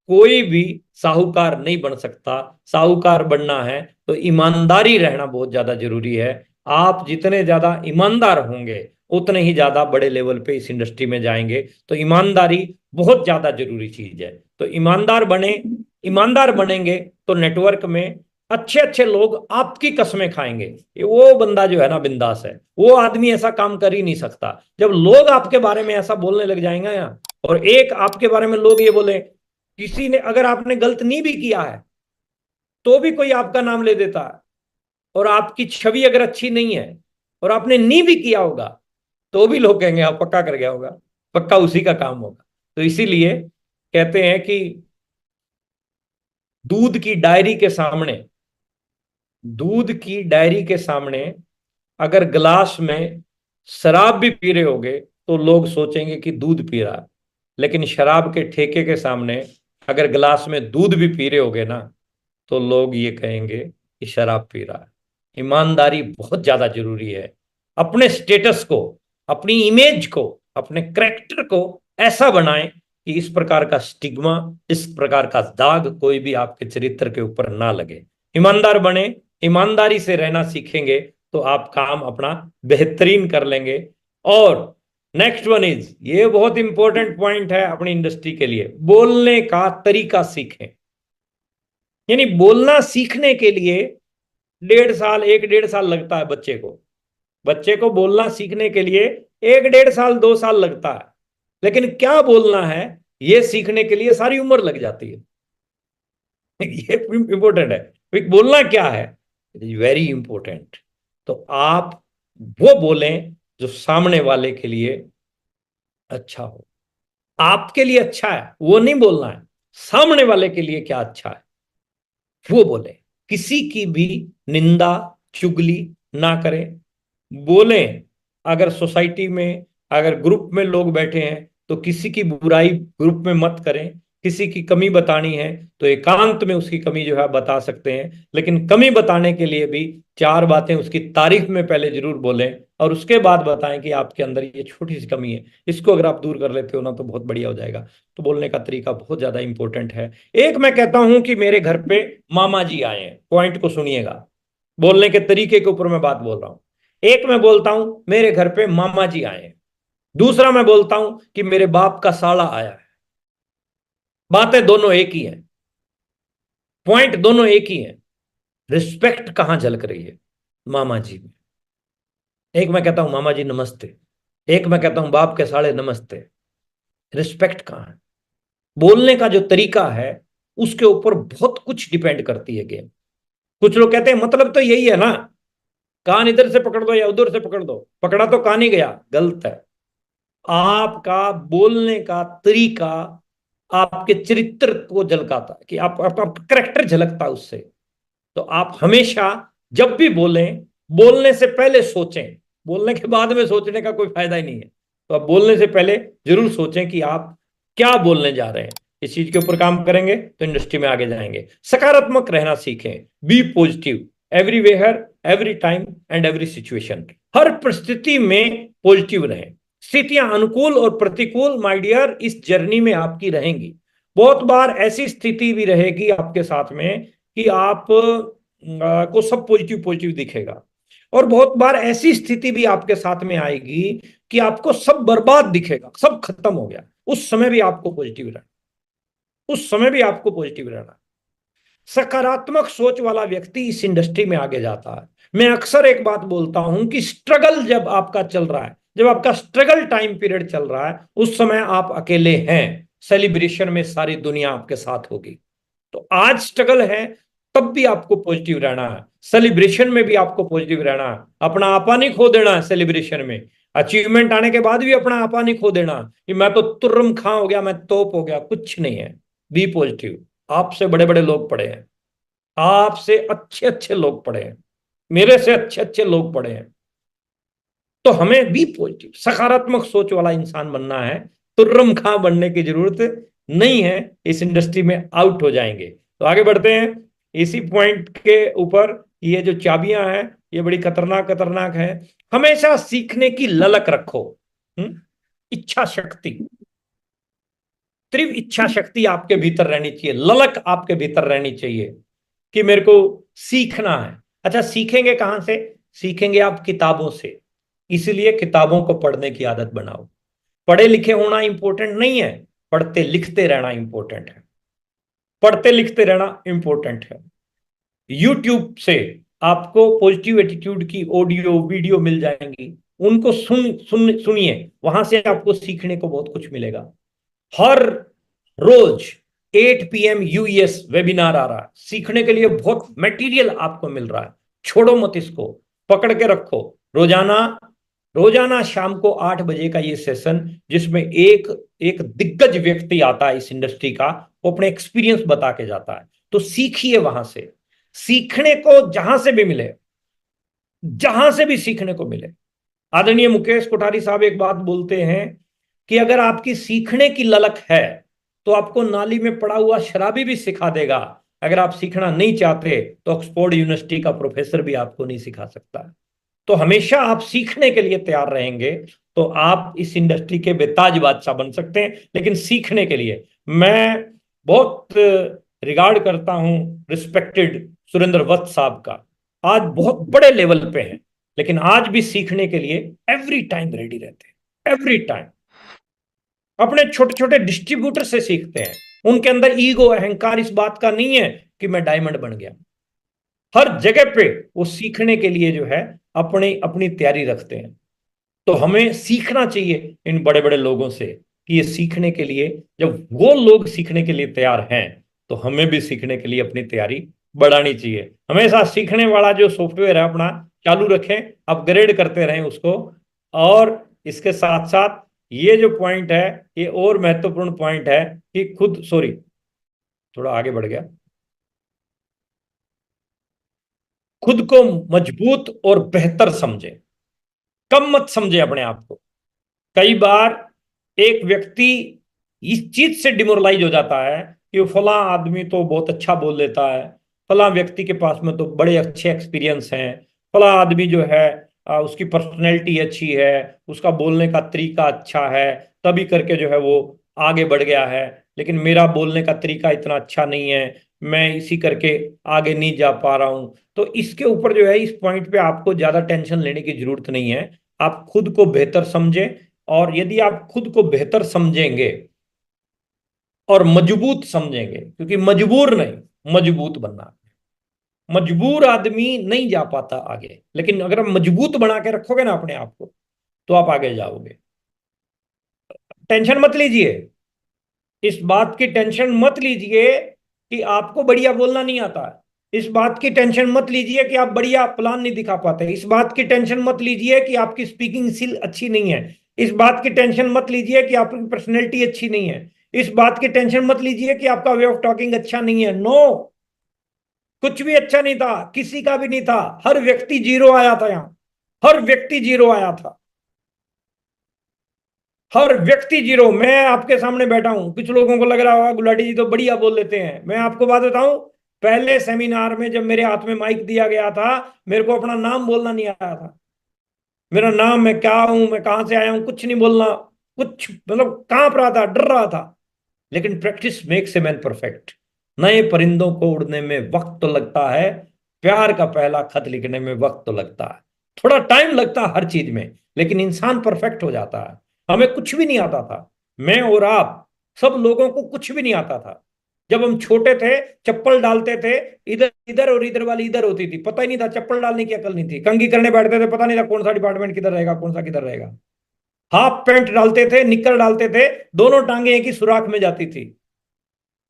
कोई भी साहूकार नहीं बन सकता। साहूकार बनना है तो ईमानदारी रहना बहुत ज्यादा जरूरी है। आप जितने ज्यादा ईमानदार होंगे उतने ही ज्यादा बड़े लेवल पे इस इंडस्ट्री में जाएंगे। तो ईमानदारी बहुत ज्यादा जरूरी चीज है। तो ईमानदार बने, ईमानदार बनेंगे तो नेटवर्क में अच्छे अच्छे लोग आपकी कस्में खाएंगे। वो बंदा जो है ना बिंदास है, वो आदमी ऐसा काम कर ही नहीं सकता। जब लोग आपके बारे में ऐसा बोलने लग जाएंगे यहाँ, और एक आपके बारे में लोग ये बोले, किसी ने अगर आपने गलत नहीं भी किया है तो भी कोई आपका नाम ले देता है, और आपकी छवि अगर अच्छी नहीं है और आपने नहीं भी किया होगा तो भी लोग कहेंगे आप पक्का कर गया होगा, पक्का उसी का काम होगा। तो इसीलिए कहते हैं कि दूध की डायरी के सामने, दूध की डायरी के सामने अगर गिलास में शराब भी पी रहे होगे तो लोग सोचेंगे कि दूध पी रहा है, लेकिन शराब के ठेके के सामने अगर गिलास में दूध भी पी रहे होगे ना तो लोग ये कहेंगे कि शराब पी रहा है। ईमानदारी बहुत ज्यादा जरूरी है। अपने स्टेटस को, अपनी इमेज को, अपने करेक्टर को ऐसा बनाएं कि इस प्रकार का स्टिग्मा, इस प्रकार का दाग कोई भी आपके चरित्र के ऊपर ना लगे। ईमानदार बने, ईमानदारी से रहना सीखेंगे तो आप काम अपना बेहतरीन कर लेंगे। और नेक्स्ट वन इज, ये बहुत इंपॉर्टेंट पॉइंट है अपनी इंडस्ट्री के लिए, बोलने का तरीका सीखें। यानी बोलना सीखने के लिए 1.5 साल, 1-1.5 साल लगता है बच्चे को। बच्चे को बोलना सीखने के लिए 1-1.5 साल, 2 साल लगता है, लेकिन क्या बोलना है ये सीखने के लिए सारी उम्र लग जाती है। ये इंपॉर्टेंट है, बोलना क्या है, इट इज वेरी इंपॉर्टेंट। तो आप वो बोलें जो सामने वाले के लिए अच्छा हो। आपके लिए अच्छा है वो नहीं बोलना है, सामने वाले के लिए क्या अच्छा है वो बोले। किसी की भी निंदा चुगली ना करें। बोले, अगर सोसाइटी में, अगर ग्रुप में लोग बैठे हैं तो किसी की बुराई ग्रुप में मत करें। किसी की कमी बतानी है तो एकांत में उसकी कमी जो है बता सकते हैं, लेकिन कमी बताने के लिए भी 4 बातें उसकी तारीफ में पहले जरूर बोलें और उसके बाद बताएं कि आपके अंदर ये छोटी सी कमी है, इसको अगर आप दूर कर लेते हो ना तो बहुत बढ़िया हो जाएगा। तो बोलने का तरीका बहुत ज्यादा इंपॉर्टेंट है। एक मैं कहता हूं कि मेरे घर पे मामा जी आए हैं, पॉइंट को सुनिएगा, बोलने के तरीके के ऊपर मैं बात बोल रहा हूं। एक मैं बोलता हूं मेरे घर पे मामा जी आए हैं, दूसरा मैं बोलता हूं कि मेरे बाप का साला आया है। बातें दोनों एक ही हैं, पॉइंट दोनों एक ही हैं। रिस्पेक्ट कहां झलक रही है, मामा जी में। एक मैं कहता हूं मामा जी नमस्ते, एक मैं कहता हूं बाप के साले नमस्ते। रिस्पेक्ट कहां है? बोलने का जो तरीका है उसके ऊपर बहुत कुछ डिपेंड करती है गेम। कुछ लोग कहते हैं मतलब तो यही है ना, कान इधर से पकड़ दो या उधर से पकड़ दो, पकड़ा तो कान ही गया, गलत है। आपका बोलने का तरीका आपके चरित्र को झलकाता है, कि आपका करेक्टर झलकता है उससे। तो आप हमेशा जब भी बोलें, बोलने से पहले सोचें। बोलने के बाद में सोचने का कोई फायदा ही नहीं है। तो आप बोलने से पहले जरूर सोचें कि आप क्या बोलने जा रहे हैं। इस चीज के ऊपर काम करेंगे तो इंडस्ट्री में आगे जाएंगे। सकारात्मक रहना सीखें। Be positive everywhere, every time and every situation. हर परिस्थिति में पॉजिटिव रहें। स्थितियां अनुकूल और प्रतिकूल माय डियर इस जर्नी में आपकी रहेंगी। बहुत बार ऐसी स्थिति भी रहेगी आपके साथ में कि आप को सब पॉजिटिव पॉजिटिव दिखेगा, और बहुत बार ऐसी स्थिति भी आपके साथ में आएगी कि आपको सब बर्बाद दिखेगा, सब खत्म हो गया। उस समय भी आपको पॉजिटिव रहना, उस समय भी आपको पॉजिटिव रहना। सकारात्मक सोच वाला व्यक्ति इस इंडस्ट्री में आगे जाता है। मैं अक्सर एक बात बोलता हूं कि स्ट्रगल जब आपका चल रहा है, जब आपका स्ट्रगल टाइम पीरियड चल रहा है, उस समय आप अकेले हैं। सेलिब्रेशन में सारी दुनिया आपके साथ होगी। तो आज स्ट्रगल है, तब भी आपको पॉजिटिव रहना है। सेलिब्रेशन में भी आपको पॉजिटिव रहना है। अपना आपा नहीं खो देना है सेलिब्रेशन में। अचीवमेंट आने के बाद भी अपना आपा नहीं खो देना कि मैं तो तुर्रम खां हो गया, मैं तोप हो गया। कुछ नहीं है। Be positive. आपसे बड़े बड़े लोग पढ़े हैं, आपसे अच्छे अच्छे लोग पढ़े हैं, मेरे से अच्छे अच्छे लोग पढ़े हैं। तो हमें बी पॉजिटिव, सकारात्मक सोच वाला इंसान बनना है। तुर्रम खां बनने की जरूरत नहीं है। इस इंडस्ट्री में आउट हो जाएंगे। तो आगे बढ़ते हैं इसी पॉइंट के ऊपर। ये जो चाबियां हैं ये बड़ी खतरनाक खतरनाक है। हमेशा सीखने की ललक रखो। इच्छा शक्ति, तीव्र इच्छा शक्ति आपके भीतर रहनी चाहिए, ललक आपके भीतर रहनी चाहिए कि मेरे को सीखना है। अच्छा, सीखेंगे कहां से? सीखेंगे आप किताबों से। इसलिए किताबों को पढ़ने की आदत बनाओ। पढ़े लिखे होना इंपॉर्टेंट नहीं है, पढ़ते लिखते रहना इंपॉर्टेंट है। पढ़ते लिखते रहना इंपॉर्टेंट है। यूट्यूब से आपको पॉजिटिव एटीट्यूड की ऑडियो वीडियो मिल जाएंगी। उनको सुनिए, वहां से आपको सीखने को बहुत कुछ मिलेगा। हर रोज 8 PM यूएस वेबिनार आ रहा है। सीखने के लिए बहुत मटेरियल आपको मिल रहा है। छोड़ो मत इसको, पकड़ के रखो। रोजाना रोजाना शाम को 8 बजे का ये सेशन, जिसमें एक एक दिग्गज व्यक्ति आता है इस इंडस्ट्री का, वो अपने एक्सपीरियंस बता के जाता है। तो सीखिए वहां से। सीखने को जहां से भी मिले, जहां से भी सीखने को मिले। आदरणीय मुकेश कोठारी साहब एक बात बोलते हैं कि अगर आपकी सीखने की ललक है तो आपको नाली में पड़ा हुआ शराबी भी सिखा देगा। अगर आप सीखना नहीं चाहते तो ऑक्सफोर्ड यूनिवर्सिटी का प्रोफेसर भी आपको नहीं सिखा सकता। तो हमेशा आप सीखने के लिए तैयार रहेंगे तो आप इस इंडस्ट्री के बेताज बादशाह बन सकते हैं। लेकिन सीखने के लिए मैं बहुत रिगार्ड करता हूं रिस्पेक्टेड सुरेंद्र वत्स साहब का। आज बहुत बड़े लेवल पे हैं, लेकिन आज भी सीखने के लिए एवरी टाइम रेडी रहते हैं। एवरी टाइम अपने छोटे छोटे डिस्ट्रीब्यूटर से सीखते हैं। उनके अंदर ईगो अहंकार इस बात का नहीं है कि मैं डायमंड बन गया। हर जगह पे वो सीखने के लिए जो है अपनी अपनी तैयारी रखते हैं। तो हमें सीखना चाहिए इन बड़े बड़े लोगों से कि ये सीखने के लिए, जब वो लोग सीखने के लिए तैयार हैं तो हमें भी सीखने के लिए अपनी तैयारी बढ़ानी चाहिए। हमेशा सीखने वाला जो सॉफ्टवेयर है अपना चालू रखें, अपग्रेड करते रहें उसको। और इसके साथ साथ ये जो पॉइंट है ये और महत्वपूर्ण पॉइंट है कि खुद, सॉरी थोड़ा आगे बढ़ गया, खुद को मजबूत और बेहतर समझे। कम मत समझे अपने आप को। कई बार एक व्यक्ति इस चीज से डिमोरलाइज हो जाता है कि फला आदमी तो बहुत अच्छा बोल लेता है, फला व्यक्ति के पास में तो बड़े अच्छे एक्सपीरियंस हैं, फला आदमी जो है उसकी पर्सनैलिटी अच्छी है, उसका बोलने का तरीका अच्छा है, तभी करके जो है वो आगे बढ़ गया है। लेकिन मेरा बोलने का तरीका इतना अच्छा नहीं है, मैं इसी करके आगे नहीं जा पा रहा हूं। तो इसके ऊपर जो है, इस पॉइंट पे आपको ज्यादा टेंशन लेने की जरूरत नहीं है। आप खुद को बेहतर समझें। और यदि आप खुद को बेहतर समझेंगे और मजबूत समझेंगे, क्योंकि मजबूर नहीं, मजबूत बनना है। मजबूर आदमी नहीं जा पाता आगे, लेकिन अगर आप मजबूत बना के रखोगे ना अपने आप को तो आप आगे जाओगे। टेंशन मत लीजिए, इस बात की टेंशन मत लीजिए कि आपको बढ़िया बोलना नहीं आता है। इस बात की टेंशन मत लीजिए कि आप बढ़िया प्लान नहीं दिखा पाते। इस बात की टेंशन मत लीजिए कि आपकी स्पीकिंग स्किल अच्छी नहीं है। इस बात की टेंशन मत लीजिए कि आपकी पर्सनैलिटी अच्छी नहीं है, इस बात की टेंशन मत लीजिए कि आपका वे ऑफ टॉकिंग अच्छा नहीं है। नो, कुछ भी अच्छा नहीं था, किसी का भी नहीं था। हर व्यक्ति जीरो आया था यहां, हर व्यक्ति जीरो आया था, हर व्यक्ति जीरो। मैं आपके सामने बैठा हूं, कुछ लोगों को लग रहा होगा गुलाटी जी तो बढ़िया बोल लेते हैं। मैं आपको बात बताऊं, पहले सेमिनार में जब मेरे हाथ में माइक दिया गया था, मेरे को अपना नाम बोलना नहीं आया था। मेरा नाम, मैं क्या हूं, मैं कहां से आया हूं, कुछ नहीं बोलना, कुछ मतलब कांप रहा था, डर रहा था। लेकिन practice makes a man perfect. नए परिंदों को उड़ने में वक्त तो लगता है, प्यार का पहला खत लिखने में वक्त तो लगता है, थोड़ा टाइम लगता है हर चीज में, लेकिन इंसान परफेक्ट हो जाता है। हमें कुछ भी नहीं आता था, मैं और आप सब लोगों को कुछ भी नहीं आता था। जब हम छोटे थे, चप्पल डालते थे, इधर इधर और इधर वाली इधर होती थी, पता ही नहीं था, चप्पल डालने की अकल नहीं थी। कंघी करने बैठते थे, पता नहीं था कौन सा डिपार्टमेंट किधर रहेगा, कौन सा किधर रहेगा। हाफ पैंट डालते थे, निक्कर डालते थे, दोनों टांगे एक ही सुराख में जाती थी।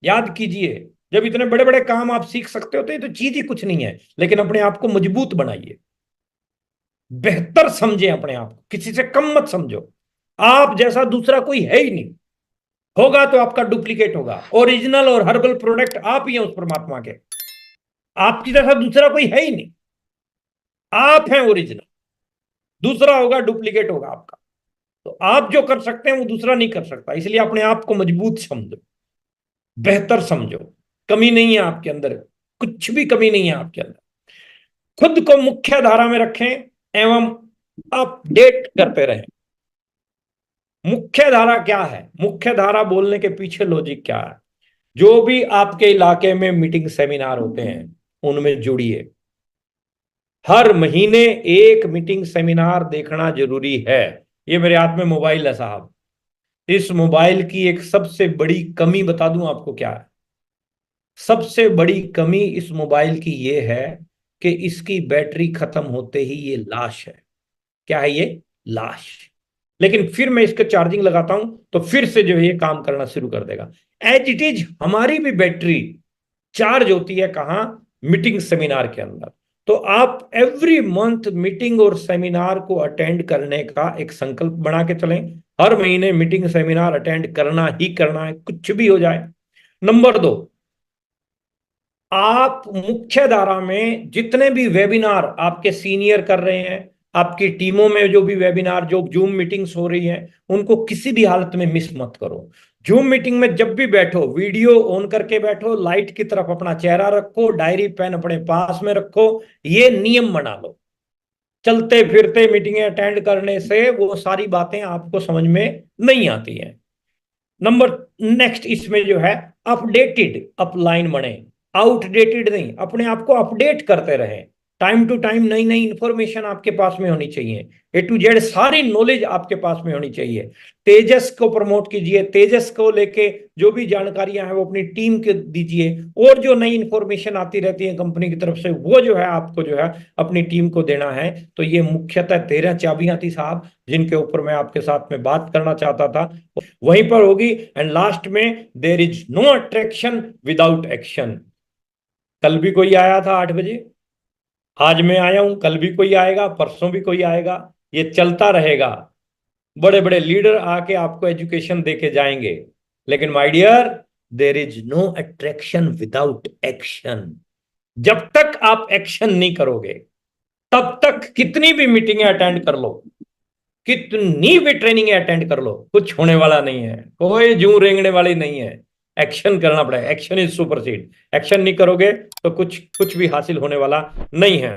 याद कीजिए, जब इतने बड़े बड़े काम आप सीख सकते हो तो ये तो चीज ही कुछ नहीं है। लेकिन अपने आप को मजबूत बनाइए, बेहतर समझे अपने आप को, किसी से कम मत समझो। आप जैसा दूसरा कोई है ही नहीं, होगा तो आपका डुप्लीकेट होगा। ओरिजिनल और हर्बल प्रोडक्ट आप ही हैं उस परमात्मा के, आपकी जैसा दूसरा कोई है ही नहीं। आप हैं ओरिजिनल, दूसरा होगा डुप्लीकेट होगा आपका। तो आप जो कर सकते हैं वो दूसरा नहीं कर सकता, इसलिए अपने आप को मजबूत समझो, बेहतर समझो। कमी नहीं है आपके अंदर, कुछ भी कमी नहीं है आपके अंदर। खुद को मुख्य धारा में रखें एवं अपडेट करते रहें। मुख्य धारा क्या है? मुख्य धारा बोलने के पीछे लॉजिक क्या है? जो भी आपके इलाके में मीटिंग सेमिनार होते हैं उनमें जुड़िए। हर महीने एक मीटिंग सेमिनार देखना जरूरी है। ये मेरे हाथ में मोबाइल है साहब, इस मोबाइल की एक सबसे बड़ी कमी बता दूं आपको क्या है? सबसे बड़ी कमी इस मोबाइल की ये है कि इसकी बैटरी खत्म होते ही ये लाश है। क्या है ये? लाश। लेकिन फिर मैं इसका चार्जिंग लगाता हूं तो फिर से जो है ये काम करना शुरू कर देगा। एज इट इज हमारी भी बैटरी चार्ज होती है कहां? मीटिंग सेमिनार के अंदर। तो आप एवरी मंथ मीटिंग और सेमिनार को अटेंड करने का एक संकल्प बना के चलें। हर महीने मीटिंग सेमिनार अटेंड करना ही करना है, कुछ भी हो जाए। नंबर 2, आप मुख्य धारा में जितने भी वेबिनार आपके सीनियर कर रहे हैं, आपकी टीमों में जो भी वेबिनार, जो जूम मीटिंग्स हो रही हैं, उनको किसी भी हालत में मिस मत करो। जूम मीटिंग में जब भी बैठो वीडियो ऑन करके बैठो, लाइट की तरफ अपना चेहरा रखो, डायरी पेन अपने पास में रखो, ये नियम बना लो। चलते फिरते मीटिंगें अटेंड करने से वो सारी बातें आपको समझ में नहीं आती हैं। नंबर नेक्स्ट इसमें जो है, अपडेटेड अपलाइन बने, आउटडेटेड नहीं। अपने आप को अपडेट करते रहें, टाइम टू टाइम नई नई इंफॉर्मेशन आपके पास में होनी चाहिए, ए टू जेड सारी नॉलेज आपके पास में होनी चाहिए। तेजस को प्रमोट कीजिए, तेजस को लेके जो भी जानकारियां हैं वो अपनी टीम के दीजिए, और जो नई इंफॉर्मेशन आती रहती है कंपनी की तरफ से वो जो है आपको जो है अपनी टीम को देना है। तो ये मुख्यतः 13 चाबियां थी साहब, जिनके ऊपर मैं आपके साथ में बात करना चाहता था, वहीं पर होगी। एंड लास्ट में, there is no attraction without action. कल भी कोई आया था 8 बजे, आज मैं आया हूं, कल भी कोई आएगा, परसों भी कोई आएगा, ये चलता रहेगा। बड़े बड़े लीडर आके आपको एजुकेशन देके जाएंगे, लेकिन my dear, there is no attraction without action. जब तक आप एक्शन नहीं करोगे, तब तक कितनी भी मीटिंगें अटेंड कर लो, कितनी भी ट्रेनिंग अटेंड कर लो, कुछ होने वाला नहीं है, कोई जू रेंगने वाली नहीं है। एक्शन करना पड़ेगा, एक्शन इज सुपरसीड। एक्शन नहीं करोगे तो कुछ कुछ भी हासिल होने वाला नहीं है।